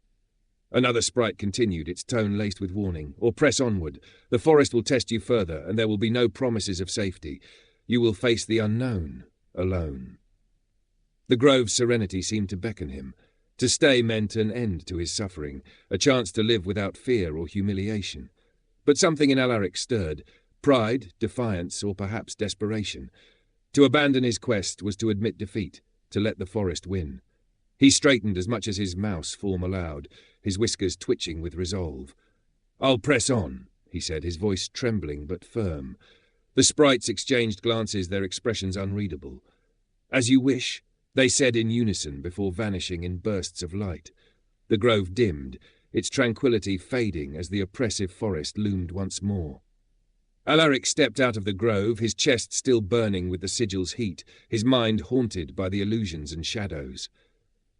S1: Another sprite continued, its tone laced with warning. "Or press onward. The forest will test you further, and there will be no promises of safety. You will face the unknown, alone." The grove's serenity seemed to beckon him. To stay meant an end to his suffering, a chance to live without fear or humiliation. But something in Alaric stirred, pride, defiance, or perhaps desperation. To abandon his quest was to admit defeat, to let the forest win. He straightened as much as his mouse form allowed, his whiskers twitching with resolve. "I'll press on," he said, his voice trembling but firm. The sprites exchanged glances, their expressions unreadable. "As you wish," they said in unison before vanishing in bursts of light. The grove dimmed, its tranquility fading as the oppressive forest loomed once more. Alaric stepped out of the grove, his chest still burning with the sigil's heat, his mind haunted by the illusions and shadows.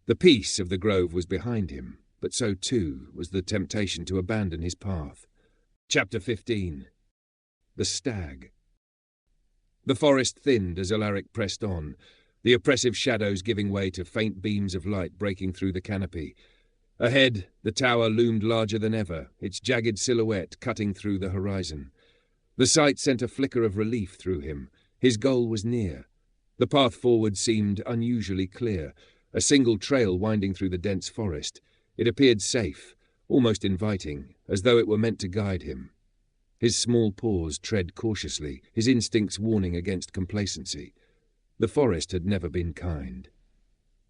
S1: The peace of the grove was behind him, but so too was the temptation to abandon his path. Chapter 15. The Stag. The forest thinned as Alaric pressed on, the oppressive shadows giving way to faint beams of light breaking through the canopy. Ahead, the tower loomed larger than ever, its jagged silhouette cutting through the horizon. The sight sent a flicker of relief through him. His goal was near. The path forward seemed unusually clear, a single trail winding through the dense forest. It appeared safe, almost inviting, as though it were meant to guide him. His small paws tread cautiously, his instincts warning against complacency. The forest had never been kind.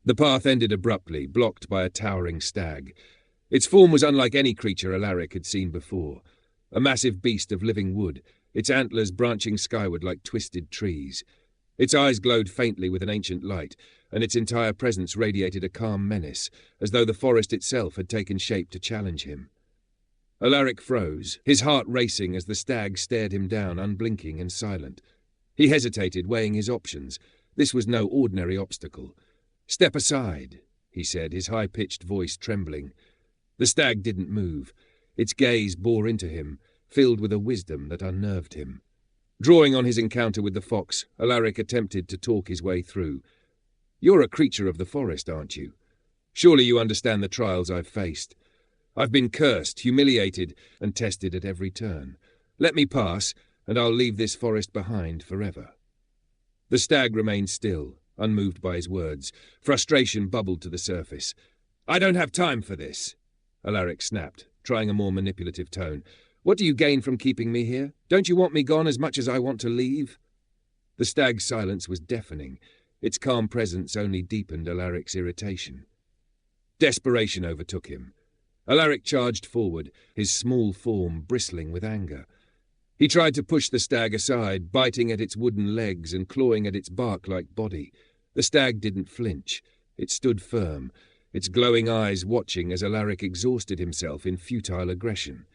S1: The path ended abruptly, blocked by a towering stag. Its form was unlike any creature Alaric had seen before. A massive beast of living wood, its antlers branching skyward like twisted trees. Its eyes glowed faintly with an ancient light, and its entire presence radiated a calm menace, as though the forest itself had taken shape to challenge him. Alaric froze, his heart racing as the stag stared him down, unblinking and silent. He hesitated, weighing his options. This was no ordinary obstacle. "Step aside," he said, his high-pitched voice trembling. The stag didn't move. Its gaze bore into him, filled with a wisdom that unnerved him. Drawing on his encounter with the fox, Alaric attempted to talk his way through. "You're a creature of the forest, aren't you? Surely you understand the trials I've faced. I've been cursed, humiliated, and tested at every turn. Let me pass, and I'll leave this forest behind forever." The stag remained still, unmoved by his words. Frustration bubbled to the surface. "I don't have time for this," Alaric snapped, trying a more manipulative tone. "What do you gain from keeping me here? Don't you want me gone as much as I want to leave?" The stag's silence was deafening. Its calm presence only deepened Alaric's irritation. Desperation overtook him. Alaric charged forward, his small form bristling with anger. He tried to push the stag aside, biting at its wooden legs and clawing at its bark-like body. The stag didn't flinch. It stood firm, its glowing eyes watching as Alaric exhausted himself in futile aggression.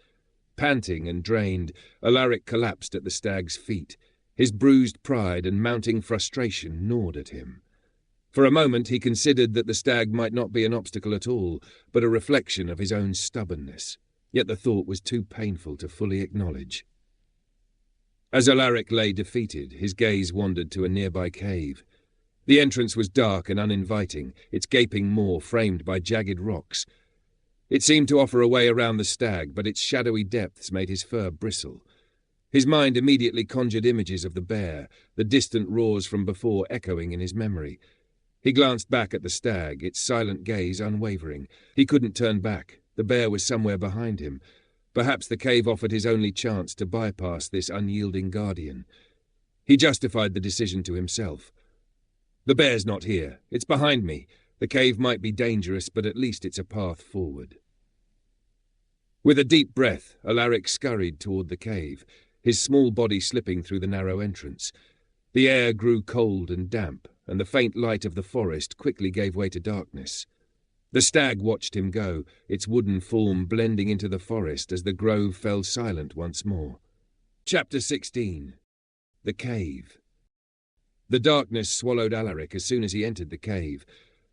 S1: Panting and drained, Alaric collapsed at the stag's feet. His bruised pride and mounting frustration gnawed at him. For a moment he considered that the stag might not be an obstacle at all, but a reflection of his own stubbornness. Yet the thought was too painful to fully acknowledge. As Alaric lay defeated, his gaze wandered to a nearby cave. The entrance was dark and uninviting, its gaping maw framed by jagged rocks. It seemed to offer a way around the stag, but its shadowy depths made his fur bristle. His mind immediately conjured images of the bear, the distant roars from before echoing in his memory. He glanced back at the stag, its silent gaze unwavering. He couldn't turn back. The bear was somewhere behind him. Perhaps the cave offered his only chance to bypass this unyielding guardian. He justified the decision to himself. "The bear's not here. It's behind me. The cave might be dangerous, but at least it's a path forward." With a deep breath, Alaric scurried toward the cave, his small body slipping through the narrow entrance. The air grew cold and damp, and the faint light of the forest quickly gave way to darkness. The stag watched him go, its wooden form blending into the forest as the grove fell silent once more. Chapter 16. The Cave. The darkness swallowed Alaric as soon as he entered the cave.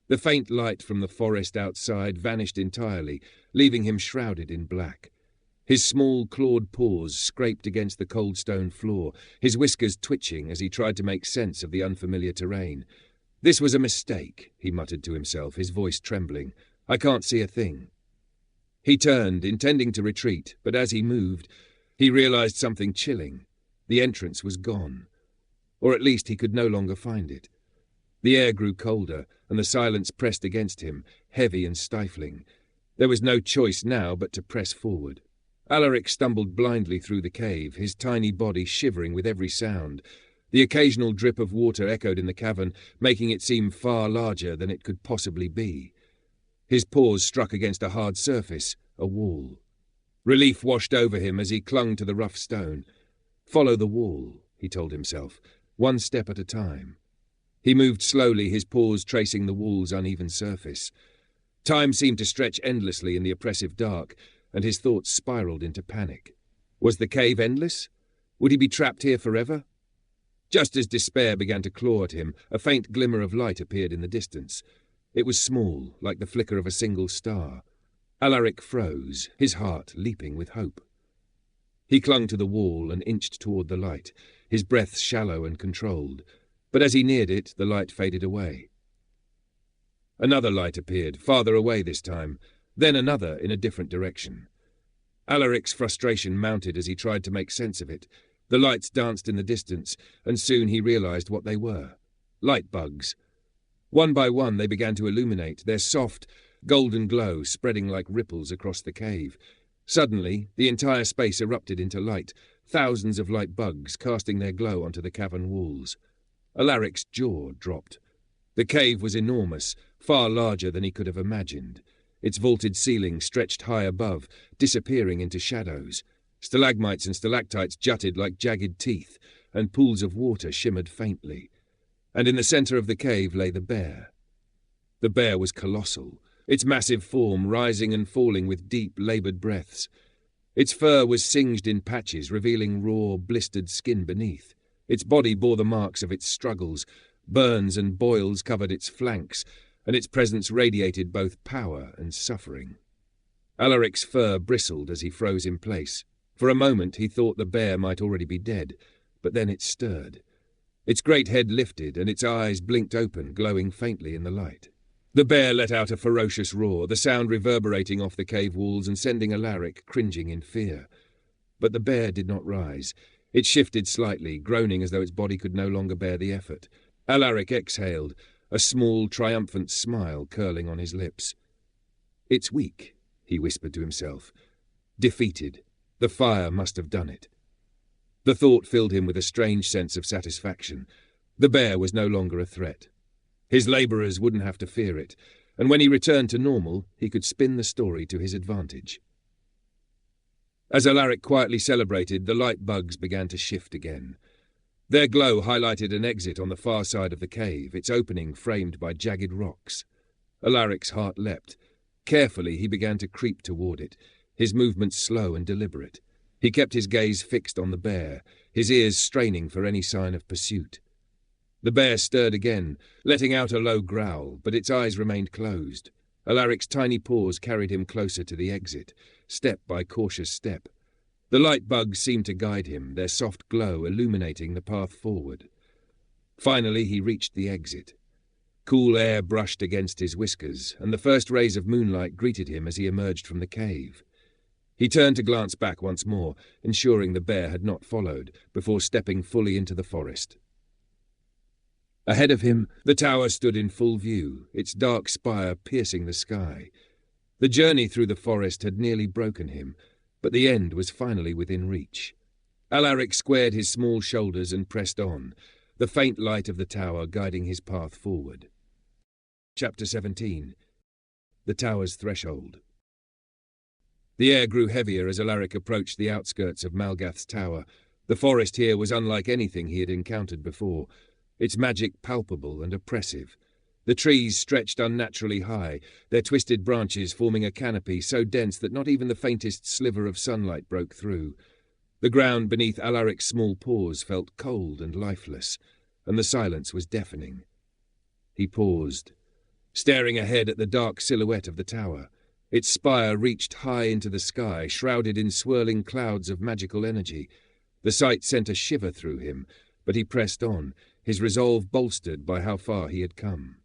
S1: The faint light from the forest outside vanished entirely, leaving him shrouded in black. His small clawed paws scraped against the cold stone floor, his whiskers twitching as he tried to make sense of the unfamiliar terrain. "This was a mistake," he muttered to himself, his voice trembling. "I can't see a thing." He turned, intending to retreat, but as he moved, he realized something chilling. The entrance was gone. Or at least he could no longer find it. The air grew colder, and the silence pressed against him, heavy and stifling. There was no choice now but to press forward. Alaric stumbled blindly through the cave, his tiny body shivering with every sound. The occasional drip of water echoed in the cavern, making it seem far larger than it could possibly be. His paws struck against a hard surface, a wall. Relief washed over him as he clung to the rough stone. "Follow the wall," he told himself, one step at a time. He moved slowly, his paws tracing the wall's uneven surface. Time seemed to stretch endlessly in the oppressive dark, and his thoughts spiraled into panic. Was the cave endless? Would he be trapped here forever? Just as despair began to claw at him, a faint glimmer of light appeared in the distance. It was small, like the flicker of a single star. Alaric froze, his heart leaping with hope. He clung to the wall and inched toward the light, his breath shallow and controlled. But as he neared it, the light faded away. Another light appeared, farther away this time, then another in a different direction. Alaric's frustration mounted as he tried to make sense of it. The lights danced in the distance, and soon he realized what they were. Light bugs. One by one they began to illuminate, their soft, golden glow spreading like ripples across the cave. Suddenly, the entire space erupted into light, thousands of light bugs casting their glow onto the cavern walls. Alaric's jaw dropped. The cave was enormous, far larger than he could have imagined. Its vaulted ceiling stretched high above, disappearing into shadows. Stalagmites and stalactites jutted like jagged teeth, and pools of water shimmered faintly. And in the centre of the cave lay the bear. The bear was colossal, its massive form rising and falling with deep, laboured breaths. Its fur was singed in patches, revealing raw, blistered skin beneath. Its body bore the marks of its struggles. Burns and boils covered its flanks, and its presence radiated both power and suffering. Alaric's fur bristled as he froze in place. For a moment he thought the bear might already be dead, but then it stirred. Its great head lifted, and its eyes blinked open, glowing faintly in the light. The bear let out a ferocious roar, the sound reverberating off the cave walls and sending Alaric cringing in fear. But the bear did not rise. It shifted slightly, groaning as though its body could no longer bear the effort. Alaric exhaled, a small, triumphant smile curling on his lips. "It's weak," he whispered to himself. "Defeated. The fire must have done it." The thought filled him with a strange sense of satisfaction. The bear was no longer a threat. His labourers wouldn't have to fear it, and when he returned to normal, he could spin the story to his advantage. As Alaric quietly celebrated, the light bugs began to shift again. Their glow highlighted an exit on the far side of the cave, its opening framed by jagged rocks. Alaric's heart leapt. Carefully he began to creep toward it, his movements slow and deliberate. He kept his gaze fixed on the bear, his ears straining for any sign of pursuit. The bear stirred again, letting out a low growl, but its eyes remained closed. Alaric's tiny paws carried him closer to the exit, step by cautious step. The light bugs seemed to guide him, their soft glow illuminating the path forward. Finally he reached the exit. Cool air brushed against his whiskers, and the first rays of moonlight greeted him as he emerged from the cave. He turned to glance back once more, ensuring the bear had not followed, before stepping fully into the forest. Ahead of him, the tower stood in full view, its dark spire piercing the sky. The journey through the forest had nearly broken him, but the end was finally within reach. Alaric squared his small shoulders and pressed on, the faint light of the tower guiding his path forward. Chapter 17. The Tower's Threshold. The air grew heavier as Alaric approached the outskirts of Malgath's tower. The forest here was unlike anything he had encountered before, its magic palpable and oppressive. The trees stretched unnaturally high, their twisted branches forming a canopy so dense that not even the faintest sliver of sunlight broke through. The ground beneath Alaric's small paws felt cold and lifeless, and the silence was deafening. He paused, staring ahead at the dark silhouette of the tower. Its spire reached high into the sky, shrouded in swirling clouds of magical energy. The sight sent a shiver through him, but he pressed on, his resolve bolstered by how far he had come.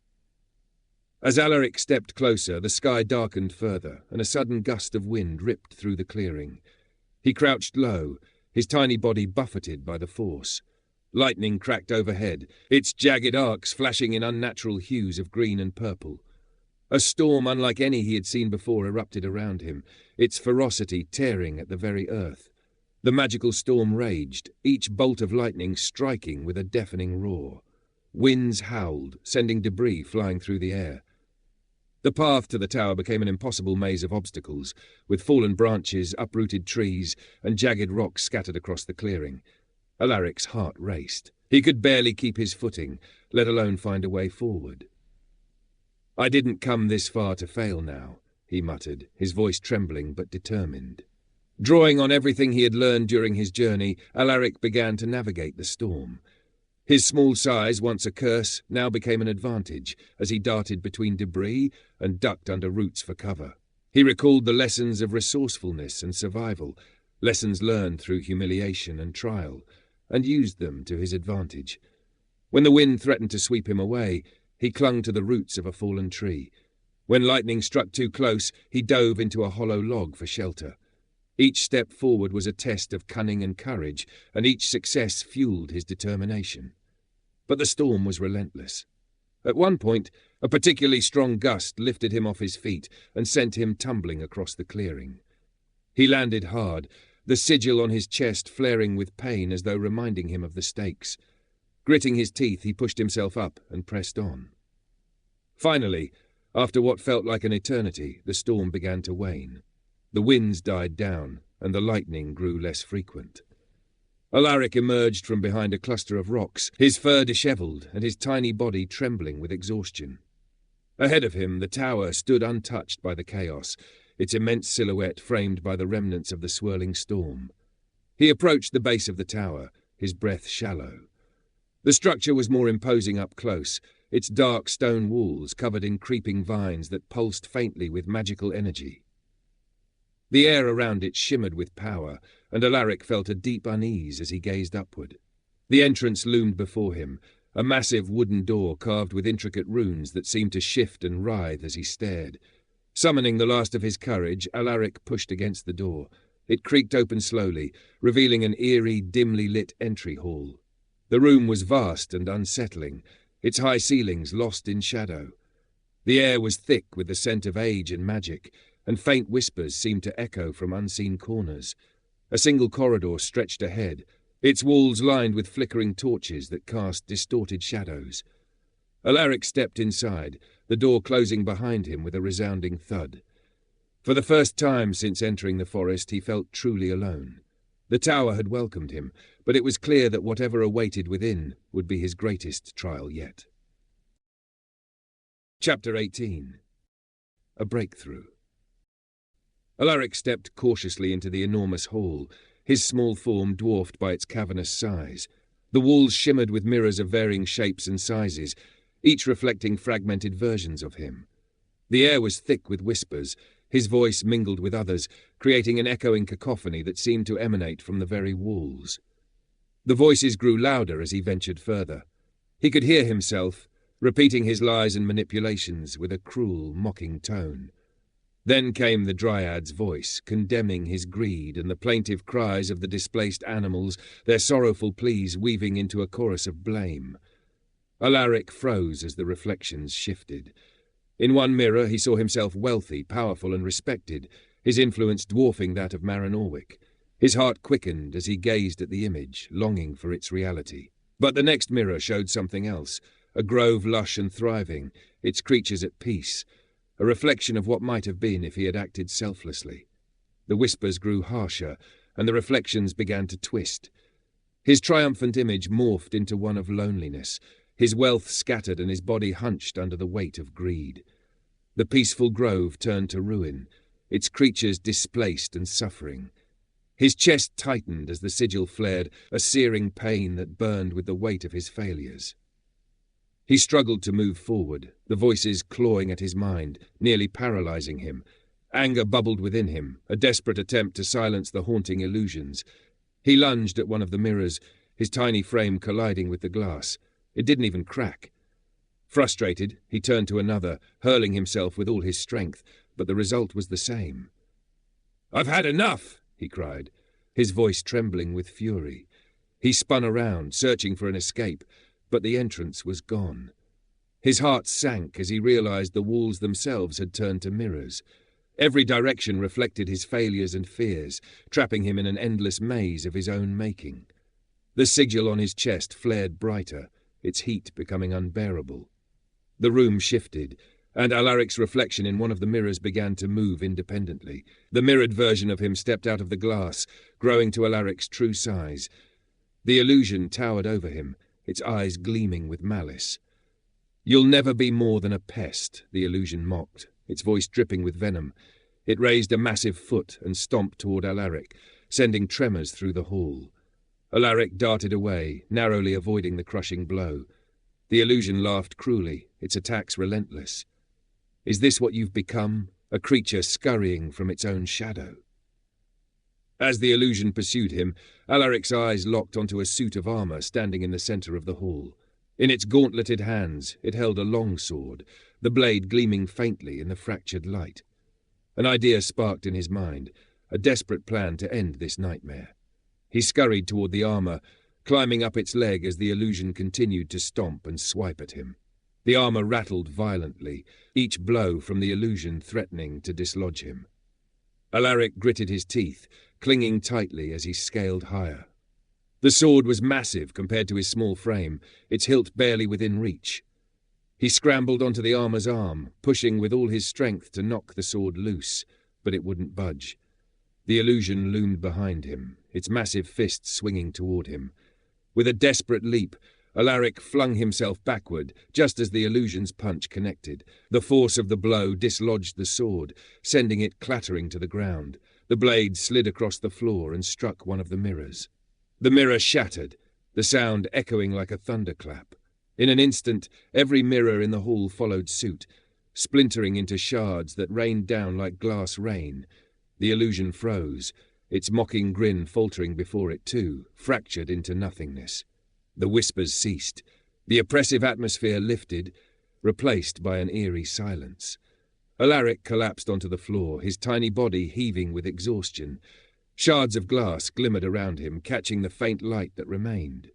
S1: As Alaric stepped closer, the sky darkened further, and a sudden gust of wind ripped through the clearing. He crouched low, his tiny body buffeted by the force. Lightning cracked overhead, its jagged arcs flashing in unnatural hues of green and purple. A storm unlike any he had seen before erupted around him, its ferocity tearing at the very earth. The magical storm raged, each bolt of lightning striking with a deafening roar. Winds howled, sending debris flying through the air. The path to the tower became an impossible maze of obstacles, with fallen branches, uprooted trees, and jagged rocks scattered across the clearing. Alaric's heart raced. He could barely keep his footing, let alone find a way forward. "I didn't come this far to fail now," he muttered, his voice trembling but determined. Drawing on everything he had learned during his journey, Alaric began to navigate the storm. His small size, once a curse, now became an advantage as he darted between debris and ducked under roots for cover. He recalled the lessons of resourcefulness and survival, lessons learned through humiliation and trial, and used them to his advantage. When the wind threatened to sweep him away, he clung to the roots of a fallen tree. When lightning struck too close, he dove into a hollow log for shelter. Each step forward was a test of cunning and courage, and each success fueled his determination. But the storm was relentless. At one point, a particularly strong gust lifted him off his feet and sent him tumbling across the clearing. He landed hard, the sigil on his chest flaring with pain as though reminding him of the stakes. Gritting his teeth, he pushed himself up and pressed on. Finally, after what felt like an eternity, the storm began to wane. The winds died down, and the lightning grew less frequent. Alaric emerged from behind a cluster of rocks, his fur dishevelled and his tiny body trembling with exhaustion. Ahead of him, the tower stood untouched by the chaos, its immense silhouette framed by the remnants of the swirling storm. He approached the base of the tower, his breath shallow. The structure was more imposing up close, its dark stone walls covered in creeping vines that pulsed faintly with magical energy. The air around it shimmered with power, and Alaric felt a deep unease as he gazed upward. The entrance loomed before him, a massive wooden door carved with intricate runes that seemed to shift and writhe as he stared. Summoning the last of his courage, Alaric pushed against the door. It creaked open slowly, revealing an eerie, dimly lit entry hall. The room was vast and unsettling, its high ceilings lost in shadow. The air was thick with the scent of age and magic, and faint whispers seemed to echo from unseen corners. A single corridor stretched ahead, its walls lined with flickering torches that cast distorted shadows. Alaric stepped inside, the door closing behind him with a resounding thud. For the first time since entering the forest, he felt truly alone. The tower had welcomed him, but it was clear that whatever awaited within would be his greatest trial yet. Chapter 18. A Breakthrough. Alaric stepped cautiously into the enormous hall, his small form dwarfed by its cavernous size. The walls shimmered with mirrors of varying shapes and sizes, each reflecting fragmented versions of him. The air was thick with whispers, his voice mingled with others, creating an echoing cacophony that seemed to emanate from the very walls. The voices grew louder as he ventured further. He could hear himself, repeating his lies and manipulations with a cruel, mocking tone. Then came the Dryad's voice, condemning his greed and the plaintive cries of the displaced animals, their sorrowful pleas weaving into a chorus of blame. Alaric froze as the reflections shifted. In one mirror he saw himself wealthy, powerful and respected, his influence dwarfing that of Marin Orwick. His heart quickened as he gazed at the image, longing for its reality. But the next mirror showed something else, a grove lush and thriving, its creatures at peace, a reflection of what might have been if he had acted selflessly. The whispers grew harsher, and the reflections began to twist. His triumphant image morphed into one of loneliness, his wealth scattered and his body hunched under the weight of greed. The peaceful grove turned to ruin, its creatures displaced and suffering. His chest tightened as the sigil flared, a searing pain that burned with the weight of his failures. He struggled to move forward, the voices clawing at his mind, nearly paralyzing him. Anger bubbled within him, a desperate attempt to silence the haunting illusions. He lunged at one of the mirrors, his tiny frame colliding with the glass. It didn't even crack. Frustrated, he turned to another, hurling himself with all his strength, but the result was the same. "I've had enough!" he cried, his voice trembling with fury. He spun around, searching for an escape, but the entrance was gone. His heart sank as he realized the walls themselves had turned to mirrors. Every direction reflected his failures and fears, trapping him in an endless maze of his own making. The sigil on his chest flared brighter, its heat becoming unbearable. The room shifted, and Alaric's reflection in one of the mirrors began to move independently. The mirrored version of him stepped out of the glass, growing to Alaric's true size. The illusion towered over him, its eyes gleaming with malice. "You'll never be more than a pest," the illusion mocked, its voice dripping with venom. It raised a massive foot and stomped toward Alaric, sending tremors through the hall. Alaric darted away, narrowly avoiding the crushing blow. The illusion laughed cruelly, its attacks relentless. "Is this what you've become? A creature scurrying from its own shadow?" As the illusion pursued him, Alaric's eyes locked onto a suit of armor standing in the center of the hall. In its gauntleted hands, it held a long sword, the blade gleaming faintly in the fractured light. An idea sparked in his mind, a desperate plan to end this nightmare. He scurried toward the armor, climbing up its leg as the illusion continued to stomp and swipe at him. The armor rattled violently, each blow from the illusion threatening to dislodge him. Alaric gritted his teeth, clinging tightly as he scaled higher. The sword was massive compared to his small frame, its hilt barely within reach. He scrambled onto the armor's arm, pushing with all his strength to knock the sword loose, but it wouldn't budge. The illusion loomed behind him, its massive fist swinging toward him. With a desperate leap, Alaric flung himself backward, just as the illusion's punch connected. The force of the blow dislodged the sword, sending it clattering to the ground. The blade slid across the floor and struck one of the mirrors. The mirror shattered, the sound echoing like a thunderclap. In an instant, every mirror in the hall followed suit, splintering into shards that rained down like glass rain. The illusion froze, its mocking grin faltering before it too, fractured into nothingness. The whispers ceased. The oppressive atmosphere lifted, replaced by an eerie silence. Alaric collapsed onto the floor, his tiny body heaving with exhaustion. Shards of glass glimmered around him, catching the faint light that remained.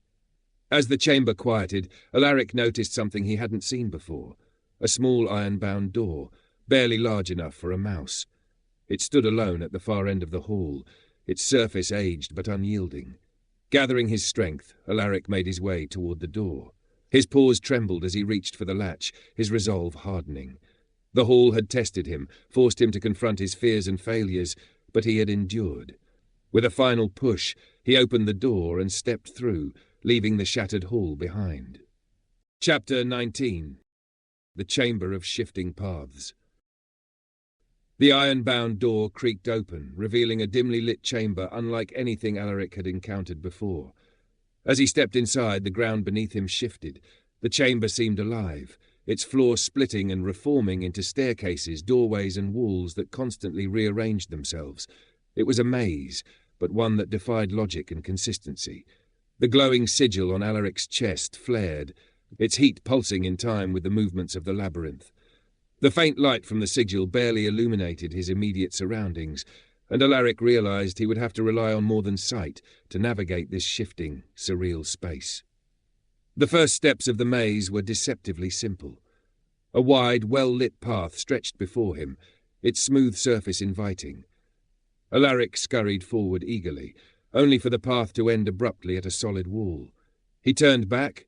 S1: As the chamber quieted, Alaric noticed something he hadn't seen before. A small iron-bound door, barely large enough for a mouse. It stood alone at the far end of the hall, its surface aged but unyielding. Gathering his strength, Alaric made his way toward the door. His paws trembled as he reached for the latch, his resolve hardening. The hall had tested him, forced him to confront his fears and failures, but he had endured. With a final push, he opened the door and stepped through, leaving the shattered hall behind. Chapter 19. The Chamber of Shifting Paths. The iron-bound door creaked open, revealing a dimly lit chamber unlike anything Alaric had encountered before. As he stepped inside, the ground beneath him shifted. The chamber seemed alive, its floor splitting and reforming into staircases, doorways and walls that constantly rearranged themselves. It was a maze, but one that defied logic and consistency. The glowing sigil on Alaric's chest flared, its heat pulsing in time with the movements of the labyrinth. The faint light from the sigil barely illuminated his immediate surroundings, and Alaric realized he would have to rely on more than sight to navigate this shifting, surreal space. The first steps of the maze were deceptively simple. A wide, well-lit path stretched before him, its smooth surface inviting. Alaric scurried forward eagerly, only for the path to end abruptly at a solid wall. He turned back,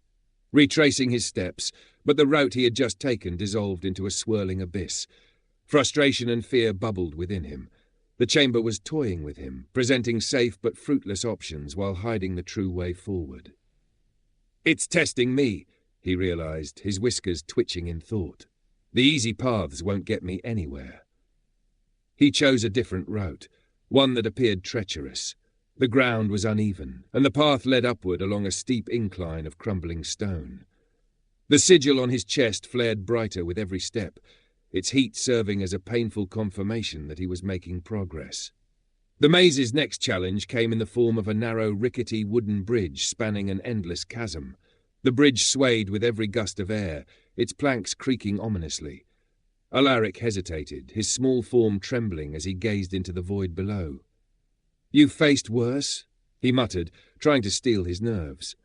S1: retracing his steps, but the route he had just taken dissolved into a swirling abyss. Frustration and fear bubbled within him. The chamber was toying with him, presenting safe but fruitless options while hiding the true way forward. "It's testing me," he realized, his whiskers twitching in thought. "The easy paths won't get me anywhere." He chose a different route, one that appeared treacherous. The ground was uneven, and the path led upward along a steep incline of crumbling stone. The sigil on his chest flared brighter with every step, its heat serving as a painful confirmation that he was making progress. The maze's next challenge came in the form of a narrow, rickety wooden bridge spanning an endless chasm. The bridge swayed with every gust of air, its planks creaking ominously. Alaric hesitated, his small form trembling as he gazed into the void below. "You've faced worse?" he muttered, trying to steel his nerves.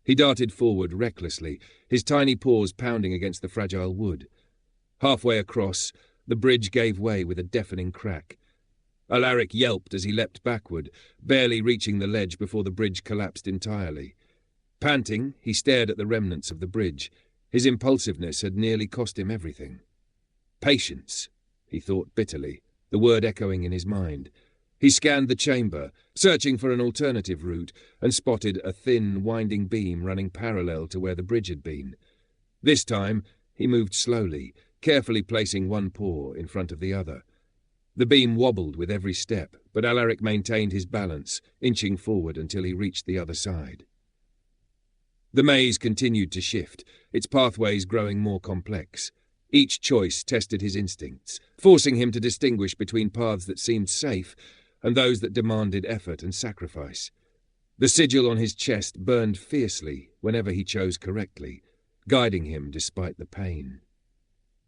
S1: He darted forward recklessly, his tiny paws pounding against the fragile wood. Halfway across, the bridge gave way with a deafening crack. Alaric yelped as he leapt backward, barely reaching the ledge before the bridge collapsed entirely. Panting, he stared at the remnants of the bridge. His impulsiveness had nearly cost him everything. "Patience," he thought bitterly, the word echoing in his mind. He scanned the chamber, searching for an alternative route, and spotted a thin, winding beam running parallel to where the bridge had been. This time, he moved slowly, carefully placing one paw in front of the other. The beam wobbled with every step, but Alaric maintained his balance, inching forward until he reached the other side. The maze continued to shift, its pathways growing more complex. Each choice tested his instincts, forcing him to distinguish between paths that seemed safe and those that demanded effort and sacrifice. The sigil on his chest burned fiercely whenever he chose correctly, guiding him despite the pain.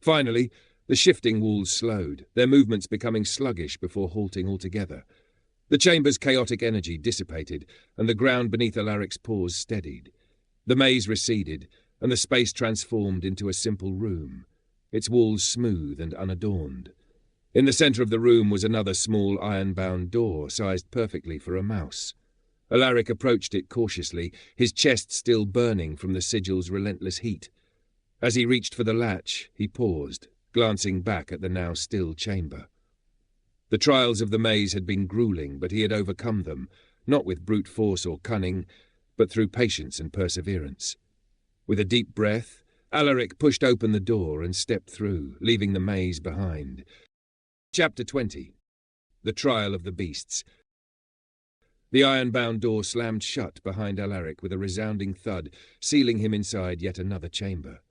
S1: Finally, the shifting walls slowed, their movements becoming sluggish before halting altogether. The chamber's chaotic energy dissipated, and the ground beneath Alaric's paws steadied. The maze receded, and the space transformed into a simple room, its walls smooth and unadorned. In the centre of the room was another small iron-bound door, sized perfectly for a mouse. Alaric approached it cautiously, his chest still burning from the sigil's relentless heat. As he reached for the latch, he paused, glancing back at the now still chamber. The trials of the maze had been grueling, but he had overcome them, not with brute force or cunning, but through patience and perseverance. With a deep breath, Alaric pushed open the door and stepped through, leaving the maze behind. Chapter 20. The Trial of the Beasts. The iron-bound door slammed shut behind Alaric with a resounding thud, sealing him inside yet another chamber.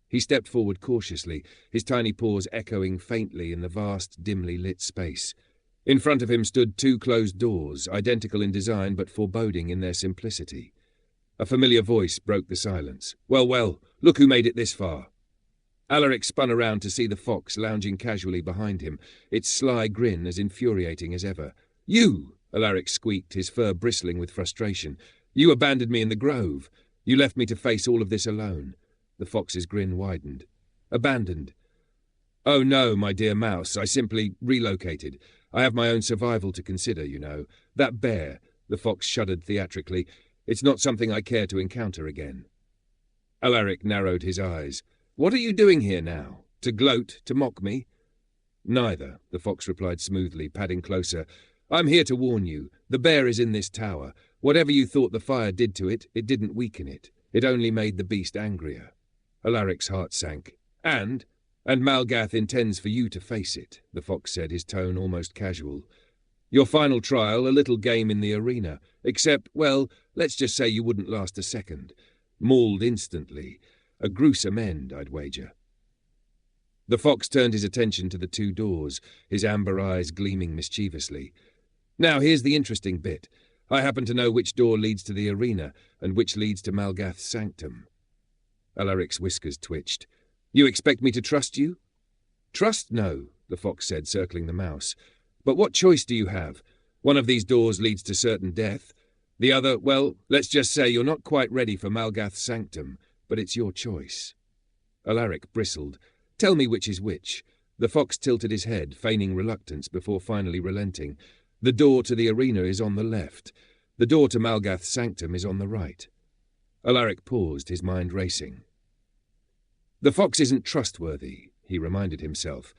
S1: He stepped forward cautiously, his tiny paws echoing faintly in the vast, dimly lit space. In front of him stood two closed doors, identical in design but foreboding in their simplicity. A familiar voice broke the silence. "Well, well, look who made it this far." Alaric spun around to see the fox lounging casually behind him, its sly grin as infuriating as ever. "You!" Alaric squeaked, his fur bristling with frustration. "You abandoned me in the grove. You left me to face all of this alone." The fox's grin widened. "Abandoned? Oh no, my dear mouse, I simply relocated. I have my own survival to consider, you know. That bear," the fox shuddered theatrically, "it's not something I care to encounter again." Alaric narrowed his eyes. "What are you doing here now? To gloat, to mock me?" "Neither," the fox replied smoothly, padding closer. "I'm here to warn you. The bear is in this tower. Whatever you thought the fire did to it, it didn't weaken it. It only made the beast angrier." Alaric's heart sank. And Malgath intends for you to face it," the fox said, his tone almost casual. "Your final trial, a little game in the arena. Except, well, let's just say you wouldn't last a second. Mauled instantly. A gruesome end, I'd wager." The fox turned his attention to the two doors, his amber eyes gleaming mischievously. "Now here's the interesting bit. I happen to know which door leads to the arena, and which leads to Malgath's sanctum." Alaric's whiskers twitched. "You expect me to trust you?" "Trust, no," the fox said, circling the mouse. "But what choice do you have? One of these doors leads to certain death. The other, well, let's just say you're not quite ready for Malgath's sanctum, but it's your choice." Alaric bristled. "Tell me which is which." The fox tilted his head, feigning reluctance before finally relenting. "The door to the arena is on the left. The door to Malgath's sanctum is on the right." Alaric paused, his mind racing. The fox isn't trustworthy, he reminded himself.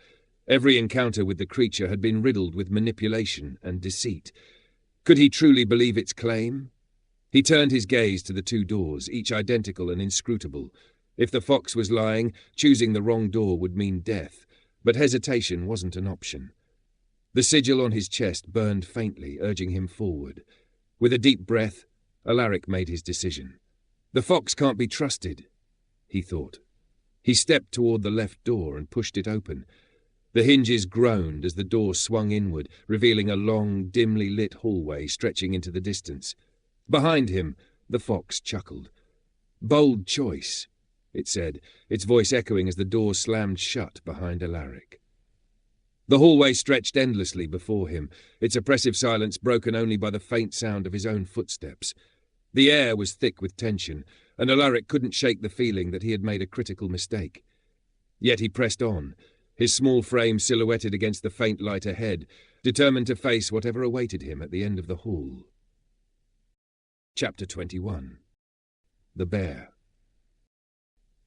S1: Every encounter with the creature had been riddled with manipulation and deceit. Could he truly believe its claim? He turned his gaze to the two doors, each identical and inscrutable. If the fox was lying, choosing the wrong door would mean death, but hesitation wasn't an option. The sigil on his chest burned faintly, urging him forward. With a deep breath, Alaric made his decision. "The fox can't be trusted," he thought. He stepped toward the left door and pushed it open. The hinges groaned as the door swung inward, revealing a long, dimly lit hallway stretching into the distance. Behind him, the fox chuckled. "Bold choice," it said, its voice echoing as the door slammed shut behind Alaric. The hallway stretched endlessly before him, its oppressive silence broken only by the faint sound of his own footsteps. The air was thick with tension, and Alaric couldn't shake the feeling that he had made a critical mistake. Yet he pressed on, his small frame silhouetted against the faint light ahead, determined to face whatever awaited him at the end of the hall. Chapter 21. The Bear.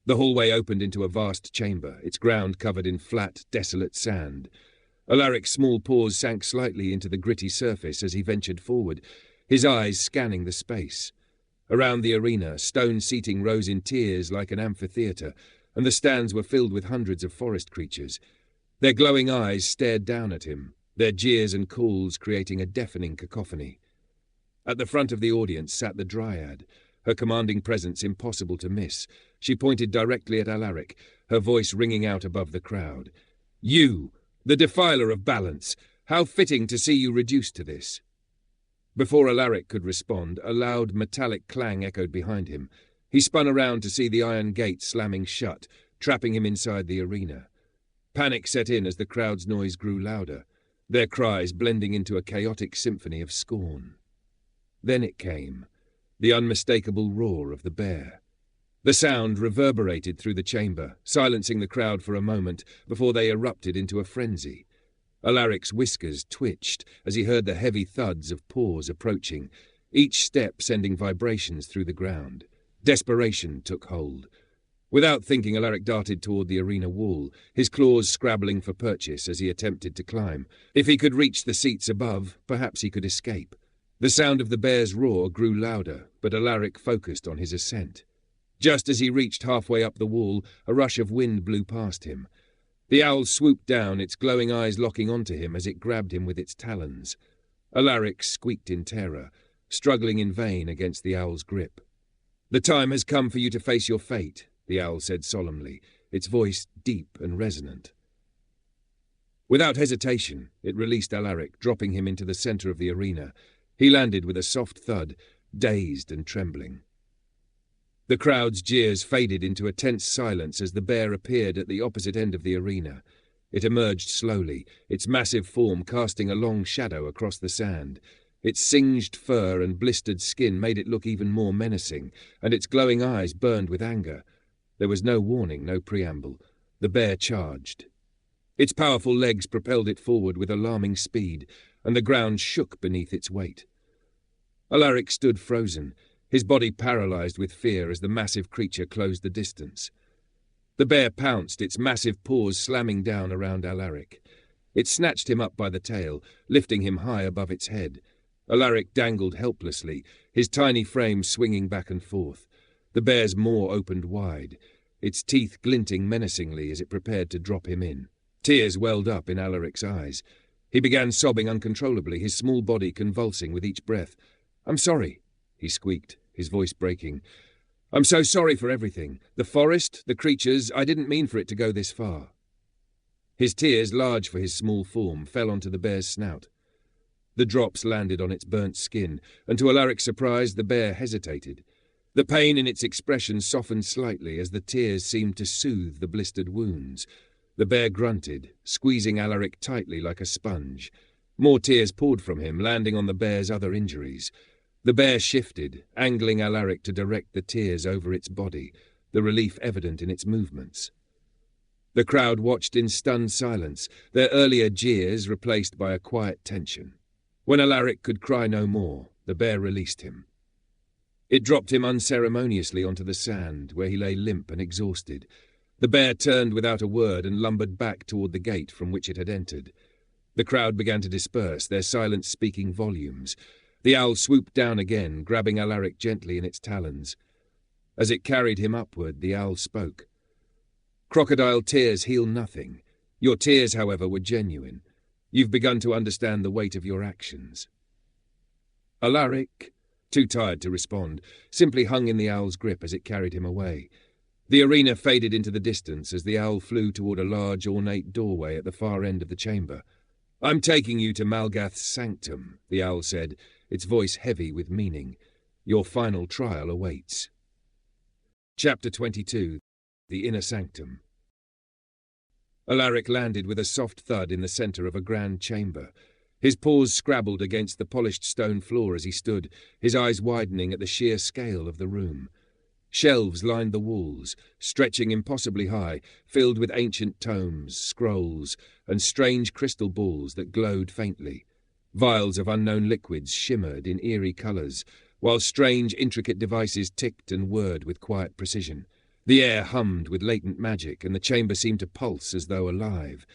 S1: The hallway opened into a vast chamber, its ground covered in flat, desolate sand. Alaric's small paws sank slightly into the gritty surface as he ventured forward, his eyes scanning the space. Around the arena, stone seating rose in tiers like an amphitheatre, and the stands were filled with hundreds of forest creatures. Their glowing eyes stared down at him, their jeers and calls creating a deafening cacophony. At the front of the audience sat the Dryad, her commanding presence impossible to miss. She pointed directly at Alaric, her voice ringing out above the crowd. "You, the defiler of balance! How fitting to see you reduced to this!" Before Alaric could respond, a loud metallic clang echoed behind him. He spun around to see the iron gate slamming shut, trapping him inside the arena. Panic set in as the crowd's noise grew louder, their cries blending into a chaotic symphony of scorn. Then it came, the unmistakable roar of the bear. The sound reverberated through the chamber, silencing the crowd for a moment before they erupted into a frenzy. Alaric's whiskers twitched as he heard the heavy thuds of paws approaching, each step sending vibrations through the ground. Desperation took hold. Without thinking, Alaric darted toward the arena wall, his claws scrabbling for purchase as he attempted to climb. If he could reach the seats above, perhaps he could escape. The sound of the bear's roar grew louder, but Alaric focused on his ascent. Just as he reached halfway up the wall, a rush of wind blew past him. The owl swooped down, its glowing eyes locking onto him as it grabbed him with its talons. Alaric squeaked in terror, struggling in vain against the owl's grip. "The time has come for you to face your fate," the owl said solemnly, its voice deep and resonant. Without hesitation, it released Alaric, dropping him into the center of the arena. He landed with a soft thud, dazed and trembling. The crowd's jeers faded into a tense silence as the bear appeared at the opposite end of the arena. It emerged slowly, its massive form casting a long shadow across the sand. Its singed fur and blistered skin made it look even more menacing, and its glowing eyes burned with anger. There was no warning, no preamble. The bear charged. Its powerful legs propelled it forward with alarming speed, and the ground shook beneath its weight. Alaric stood frozen, his body paralyzed with fear as the massive creature closed the distance. The bear pounced, its massive paws slamming down around Alaric. It snatched him up by the tail, lifting him high above its head. Alaric dangled helplessly, his tiny frame swinging back and forth. The bear's maw opened wide, its teeth glinting menacingly as it prepared to drop him in. Tears welled up in Alaric's eyes. He began sobbing uncontrollably, his small body convulsing with each breath. "I'm sorry," he squeaked, his voice breaking. "I'm so sorry for everything. The forest, the creatures, I didn't mean for it to go this far." His tears, large for his small form, fell onto the bear's snout. The drops landed on its burnt skin, and to Alaric's surprise, the bear hesitated. The pain in its expression softened slightly as the tears seemed to soothe the blistered wounds. The bear grunted, squeezing Alaric tightly like a sponge. More tears poured from him, landing on the bear's other injuries. The bear shifted, angling Alaric to direct the tears over its body, the relief evident in its movements. The crowd watched in stunned silence, their earlier jeers replaced by a quiet tension. When Alaric could cry no more, the bear released him. It dropped him unceremoniously onto the sand, where he lay limp and exhausted. The bear turned without a word and lumbered back toward the gate from which it had entered. The crowd began to disperse, their silence speaking volumes. The owl swooped down again, grabbing Alaric gently in its talons. As it carried him upward, the owl spoke. "Crocodile tears heal nothing. Your tears, however, were genuine. You've begun to understand the weight of your actions." Alaric, too tired to respond, simply hung in the owl's grip as it carried him away. The arena faded into the distance as the owl flew toward a large, ornate doorway at the far end of the chamber. "I'm taking you to Malgath's sanctum," the owl said, its voice heavy with meaning. "Your final trial awaits." Chapter 22. The Inner Sanctum. Alaric landed with a soft thud in the center of a grand chamber. His paws scrabbled against the polished stone floor as he stood, his eyes widening at the sheer scale of the room. Shelves lined the walls, stretching impossibly high, filled with ancient tomes, scrolls, and strange crystal balls that glowed faintly. Vials of unknown liquids shimmered in eerie colors, while strange, intricate devices ticked and whirred with quiet precision. The air hummed with latent magic, and the chamber seemed to pulse as though alive.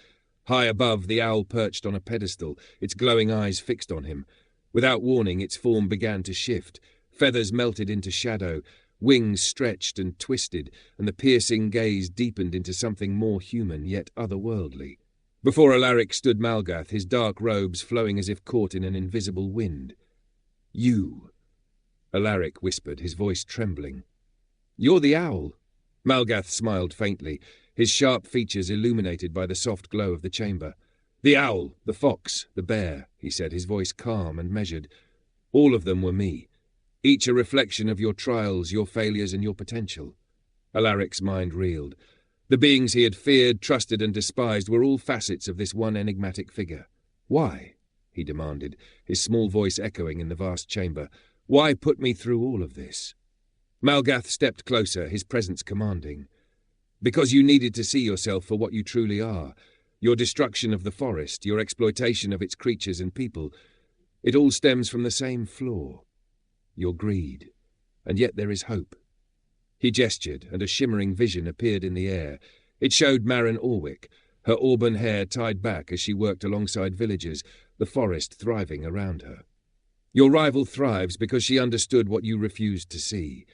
S1: High above, the owl perched on a pedestal, its glowing eyes fixed on him. Without warning, its form began to shift. Feathers melted into shadow, wings stretched and twisted, and the piercing gaze deepened into something more human yet otherworldly. Before Alaric stood Malgath, his dark robes flowing as if caught in an invisible wind. "You," Alaric whispered, his voice trembling. "You're the owl." Malgath smiled faintly, his sharp features illuminated by the soft glow of the chamber. "The owl, the fox, the bear," he said, his voice calm and measured. "All of them were me. Each a reflection of your trials, your failures, and your potential." Alaric's mind reeled. The beings he had feared, trusted, and despised were all facets of this one enigmatic figure. "Why?" he demanded, his small voice echoing in the vast chamber. "Why put me through all of this?" Malgath stepped closer, his presence commanding. "Because you needed to see yourself for what you truly are. Your destruction of the forest, your exploitation of its creatures and people, it all stems from the same flaw, your greed. And yet there is hope. He gestured, and a shimmering vision appeared in the air. It showed Maren Orwick, her auburn hair tied back as she worked alongside villagers, the forest thriving around her. Your rival thrives because she understood what you refused to see.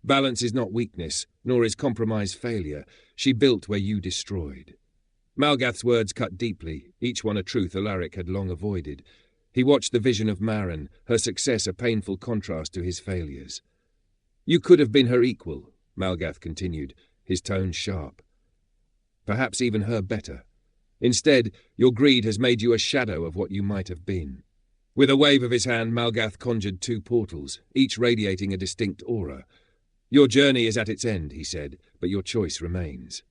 S1: Balance is not weakness, nor is compromise failure. She built where you destroyed. Malgath's words cut deeply, each one a truth Alaric had long avoided. He watched the vision of Maren, her success a painful contrast to his failures. You could have been her equal, Malgath continued, his tone sharp. Perhaps even her better. Instead, your greed has made you a shadow of what you might have been. With a wave of his hand, Malgath conjured 2 portals, each radiating a distinct aura. Your journey is at its end, he said, but your choice remains.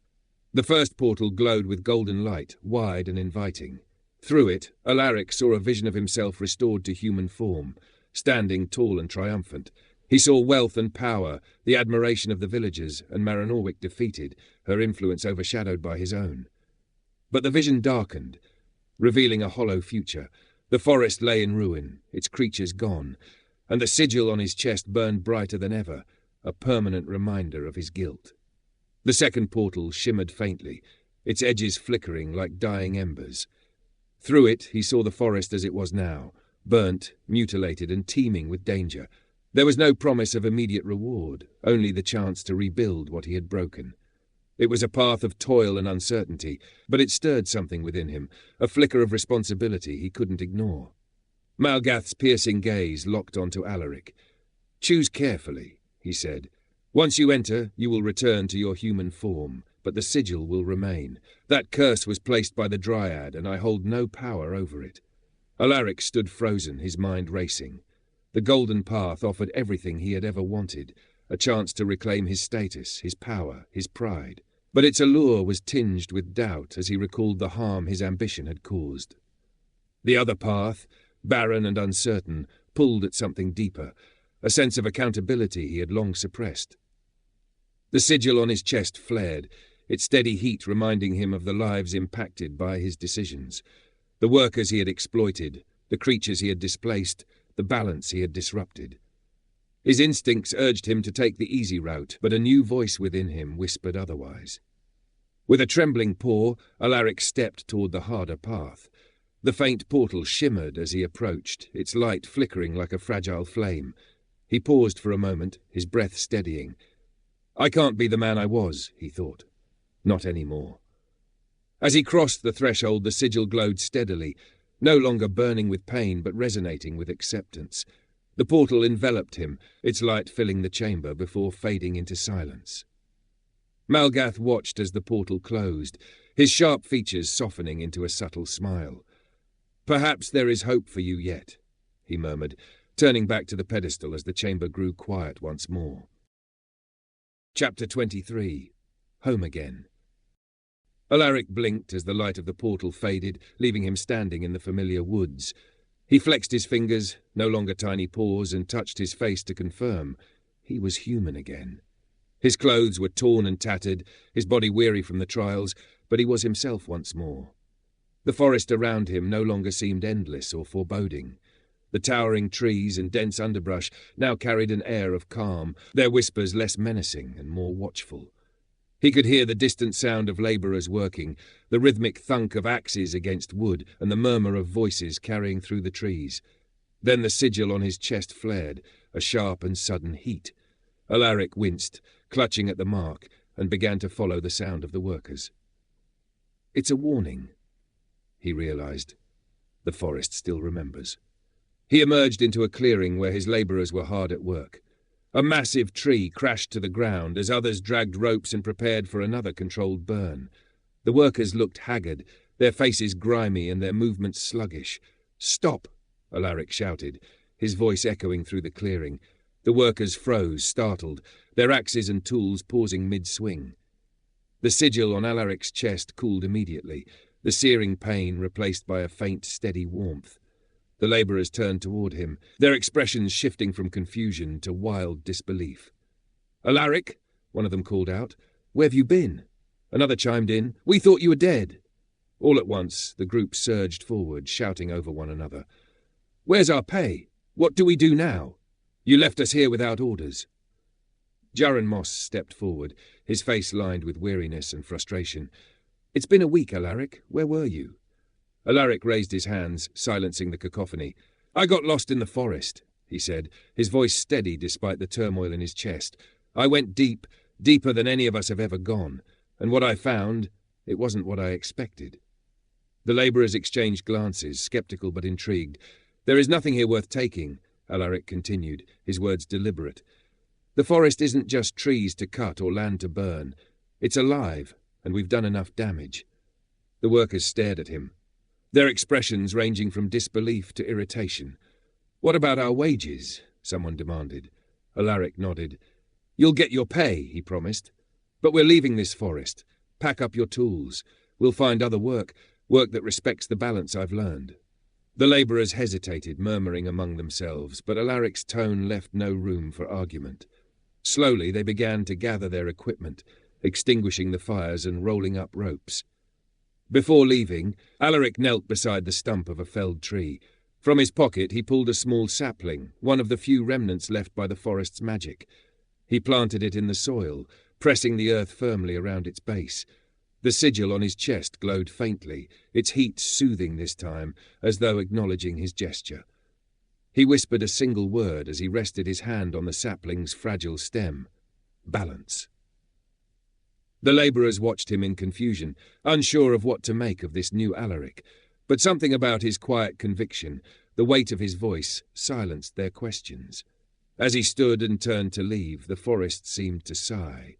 S1: The first portal glowed with golden light, wide and inviting. Through it, Alaric saw a vision of himself restored to human form, standing tall and triumphant. He saw wealth and power, the admiration of the villagers, and Maren Orwick defeated, her influence overshadowed by his own. But the vision darkened, revealing a hollow future. The forest lay in ruin, its creatures gone, and the sigil on his chest burned brighter than ever, a permanent reminder of his guilt. The second portal shimmered faintly, its edges flickering like dying embers. Through it he saw the forest as it was now, burnt, mutilated, and teeming with danger. There was no promise of immediate reward, only the chance to rebuild what he had broken. It was a path of toil and uncertainty, but it stirred something within him, a flicker of responsibility he couldn't ignore. Malgath's piercing gaze locked onto Alaric. "Choose carefully," he said. "Once you enter, you will return to your human form, but the sigil will remain. That curse was placed by the Dryad, and I hold no power over it." Alaric stood frozen, his mind racing. The golden path offered everything he had ever wanted, a chance to reclaim his status, his power, his pride. But its allure was tinged with doubt as he recalled the harm his ambition had caused. The other path, barren and uncertain, pulled at something deeper, a sense of accountability he had long suppressed. The sigil on his chest flared, its steady heat reminding him of the lives impacted by his decisions, the workers he had exploited, the creatures he had displaced, the balance he had disrupted. His instincts urged him to take the easy route, but a new voice within him whispered otherwise. With a trembling paw, Alaric stepped toward the harder path. The faint portal shimmered as he approached, its light flickering like a fragile flame. He paused for a moment, his breath steadying. "I can't be the man I was," he thought. "Not anymore." As he crossed the threshold, the sigil glowed steadily, no longer burning with pain but resonating with acceptance. The portal enveloped him, its light filling the chamber before fading into silence. Malgath watched as the portal closed, his sharp features softening into a subtle smile. "Perhaps there is hope for you yet," he murmured, turning back to the pedestal as the chamber grew quiet once more. Chapter 23. Home Again. Alaric blinked as the light of the portal faded, leaving him standing in the familiar woods. He flexed his fingers, no longer tiny paws, and touched his face to confirm. He was human again. His clothes were torn and tattered, his body weary from the trials, but he was himself once more. The forest around him no longer seemed endless or foreboding. The towering trees and dense underbrush now carried an air of calm, their whispers less menacing and more watchful. He could hear the distant sound of labourers working, the rhythmic thunk of axes against wood, and the murmur of voices carrying through the trees. Then the sigil on his chest flared, a sharp and sudden heat. Alaric winced, clutching at the mark, and began to follow the sound of the workers. "It's a warning," he realised. The forest still remembers. He emerged into a clearing where his labourers were hard at work. A massive tree crashed to the ground as others dragged ropes and prepared for another controlled burn. The workers looked haggard, their faces grimy and their movements sluggish. "Stop!" Alaric shouted, his voice echoing through the clearing. The workers froze, startled, their axes and tools pausing mid-swing. The sigil on Alaric's chest cooled immediately, the searing pain replaced by a faint, steady warmth. The labourers turned toward him, their expressions shifting from confusion to wild disbelief. "Alaric," one of them called out, "where have you been?" Another chimed in, "We thought you were dead." All at once, the group surged forward, shouting over one another. "Where's our pay? What do we do now? You left us here without orders." Jaron Moss stepped forward, his face lined with weariness and frustration. "It's been a week, Alaric. Where were you?" Alaric raised his hands, silencing the cacophony. "I got lost in the forest," he said, his voice steady despite the turmoil in his chest. "I went deep, deeper than any of us have ever gone, and what I found, it wasn't what I expected." The labourers exchanged glances, sceptical but intrigued. "There is nothing here worth taking," Alaric continued, his words deliberate. "The forest isn't just trees to cut or land to burn. It's alive, and we've done enough damage." The workers stared at him, their expressions ranging from disbelief to irritation. "What about our wages?" someone demanded. Alaric nodded. "You'll get your pay," he promised. "But we're leaving this forest. Pack up your tools. We'll find other work that respects the balance I've learned." The labourers hesitated, murmuring among themselves, but Alaric's tone left no room for argument. Slowly they began to gather their equipment, extinguishing the fires and rolling up ropes. Before leaving, Alaric knelt beside the stump of a felled tree. From his pocket he pulled a small sapling, one of the few remnants left by the forest's magic. He planted it in the soil, pressing the earth firmly around its base. The sigil on his chest glowed faintly, its heat soothing this time, as though acknowledging his gesture. He whispered a single word as he rested his hand on the sapling's fragile stem. "Balance." The labourers watched him in confusion, unsure of what to make of this new Alaric, but something about his quiet conviction, the weight of his voice, silenced their questions. As he stood and turned to leave, the forest seemed to sigh.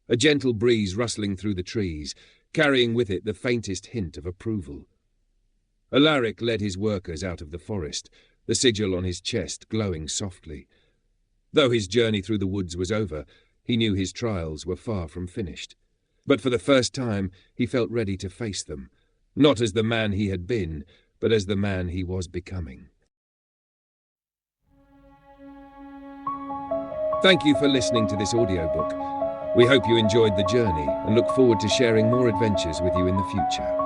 S1: A gentle breeze rustling through the trees, carrying with it the faintest hint of approval. Alaric led his workers out of the forest, the sigil on his chest glowing softly. Though his journey through the woods was over, he knew his trials were far from finished. But for the first time he felt ready to face them, not as the man he had been, but as the man he was becoming. Thank you for listening to this audiobook. We hope you enjoyed the journey and look forward to sharing more adventures with you in the future.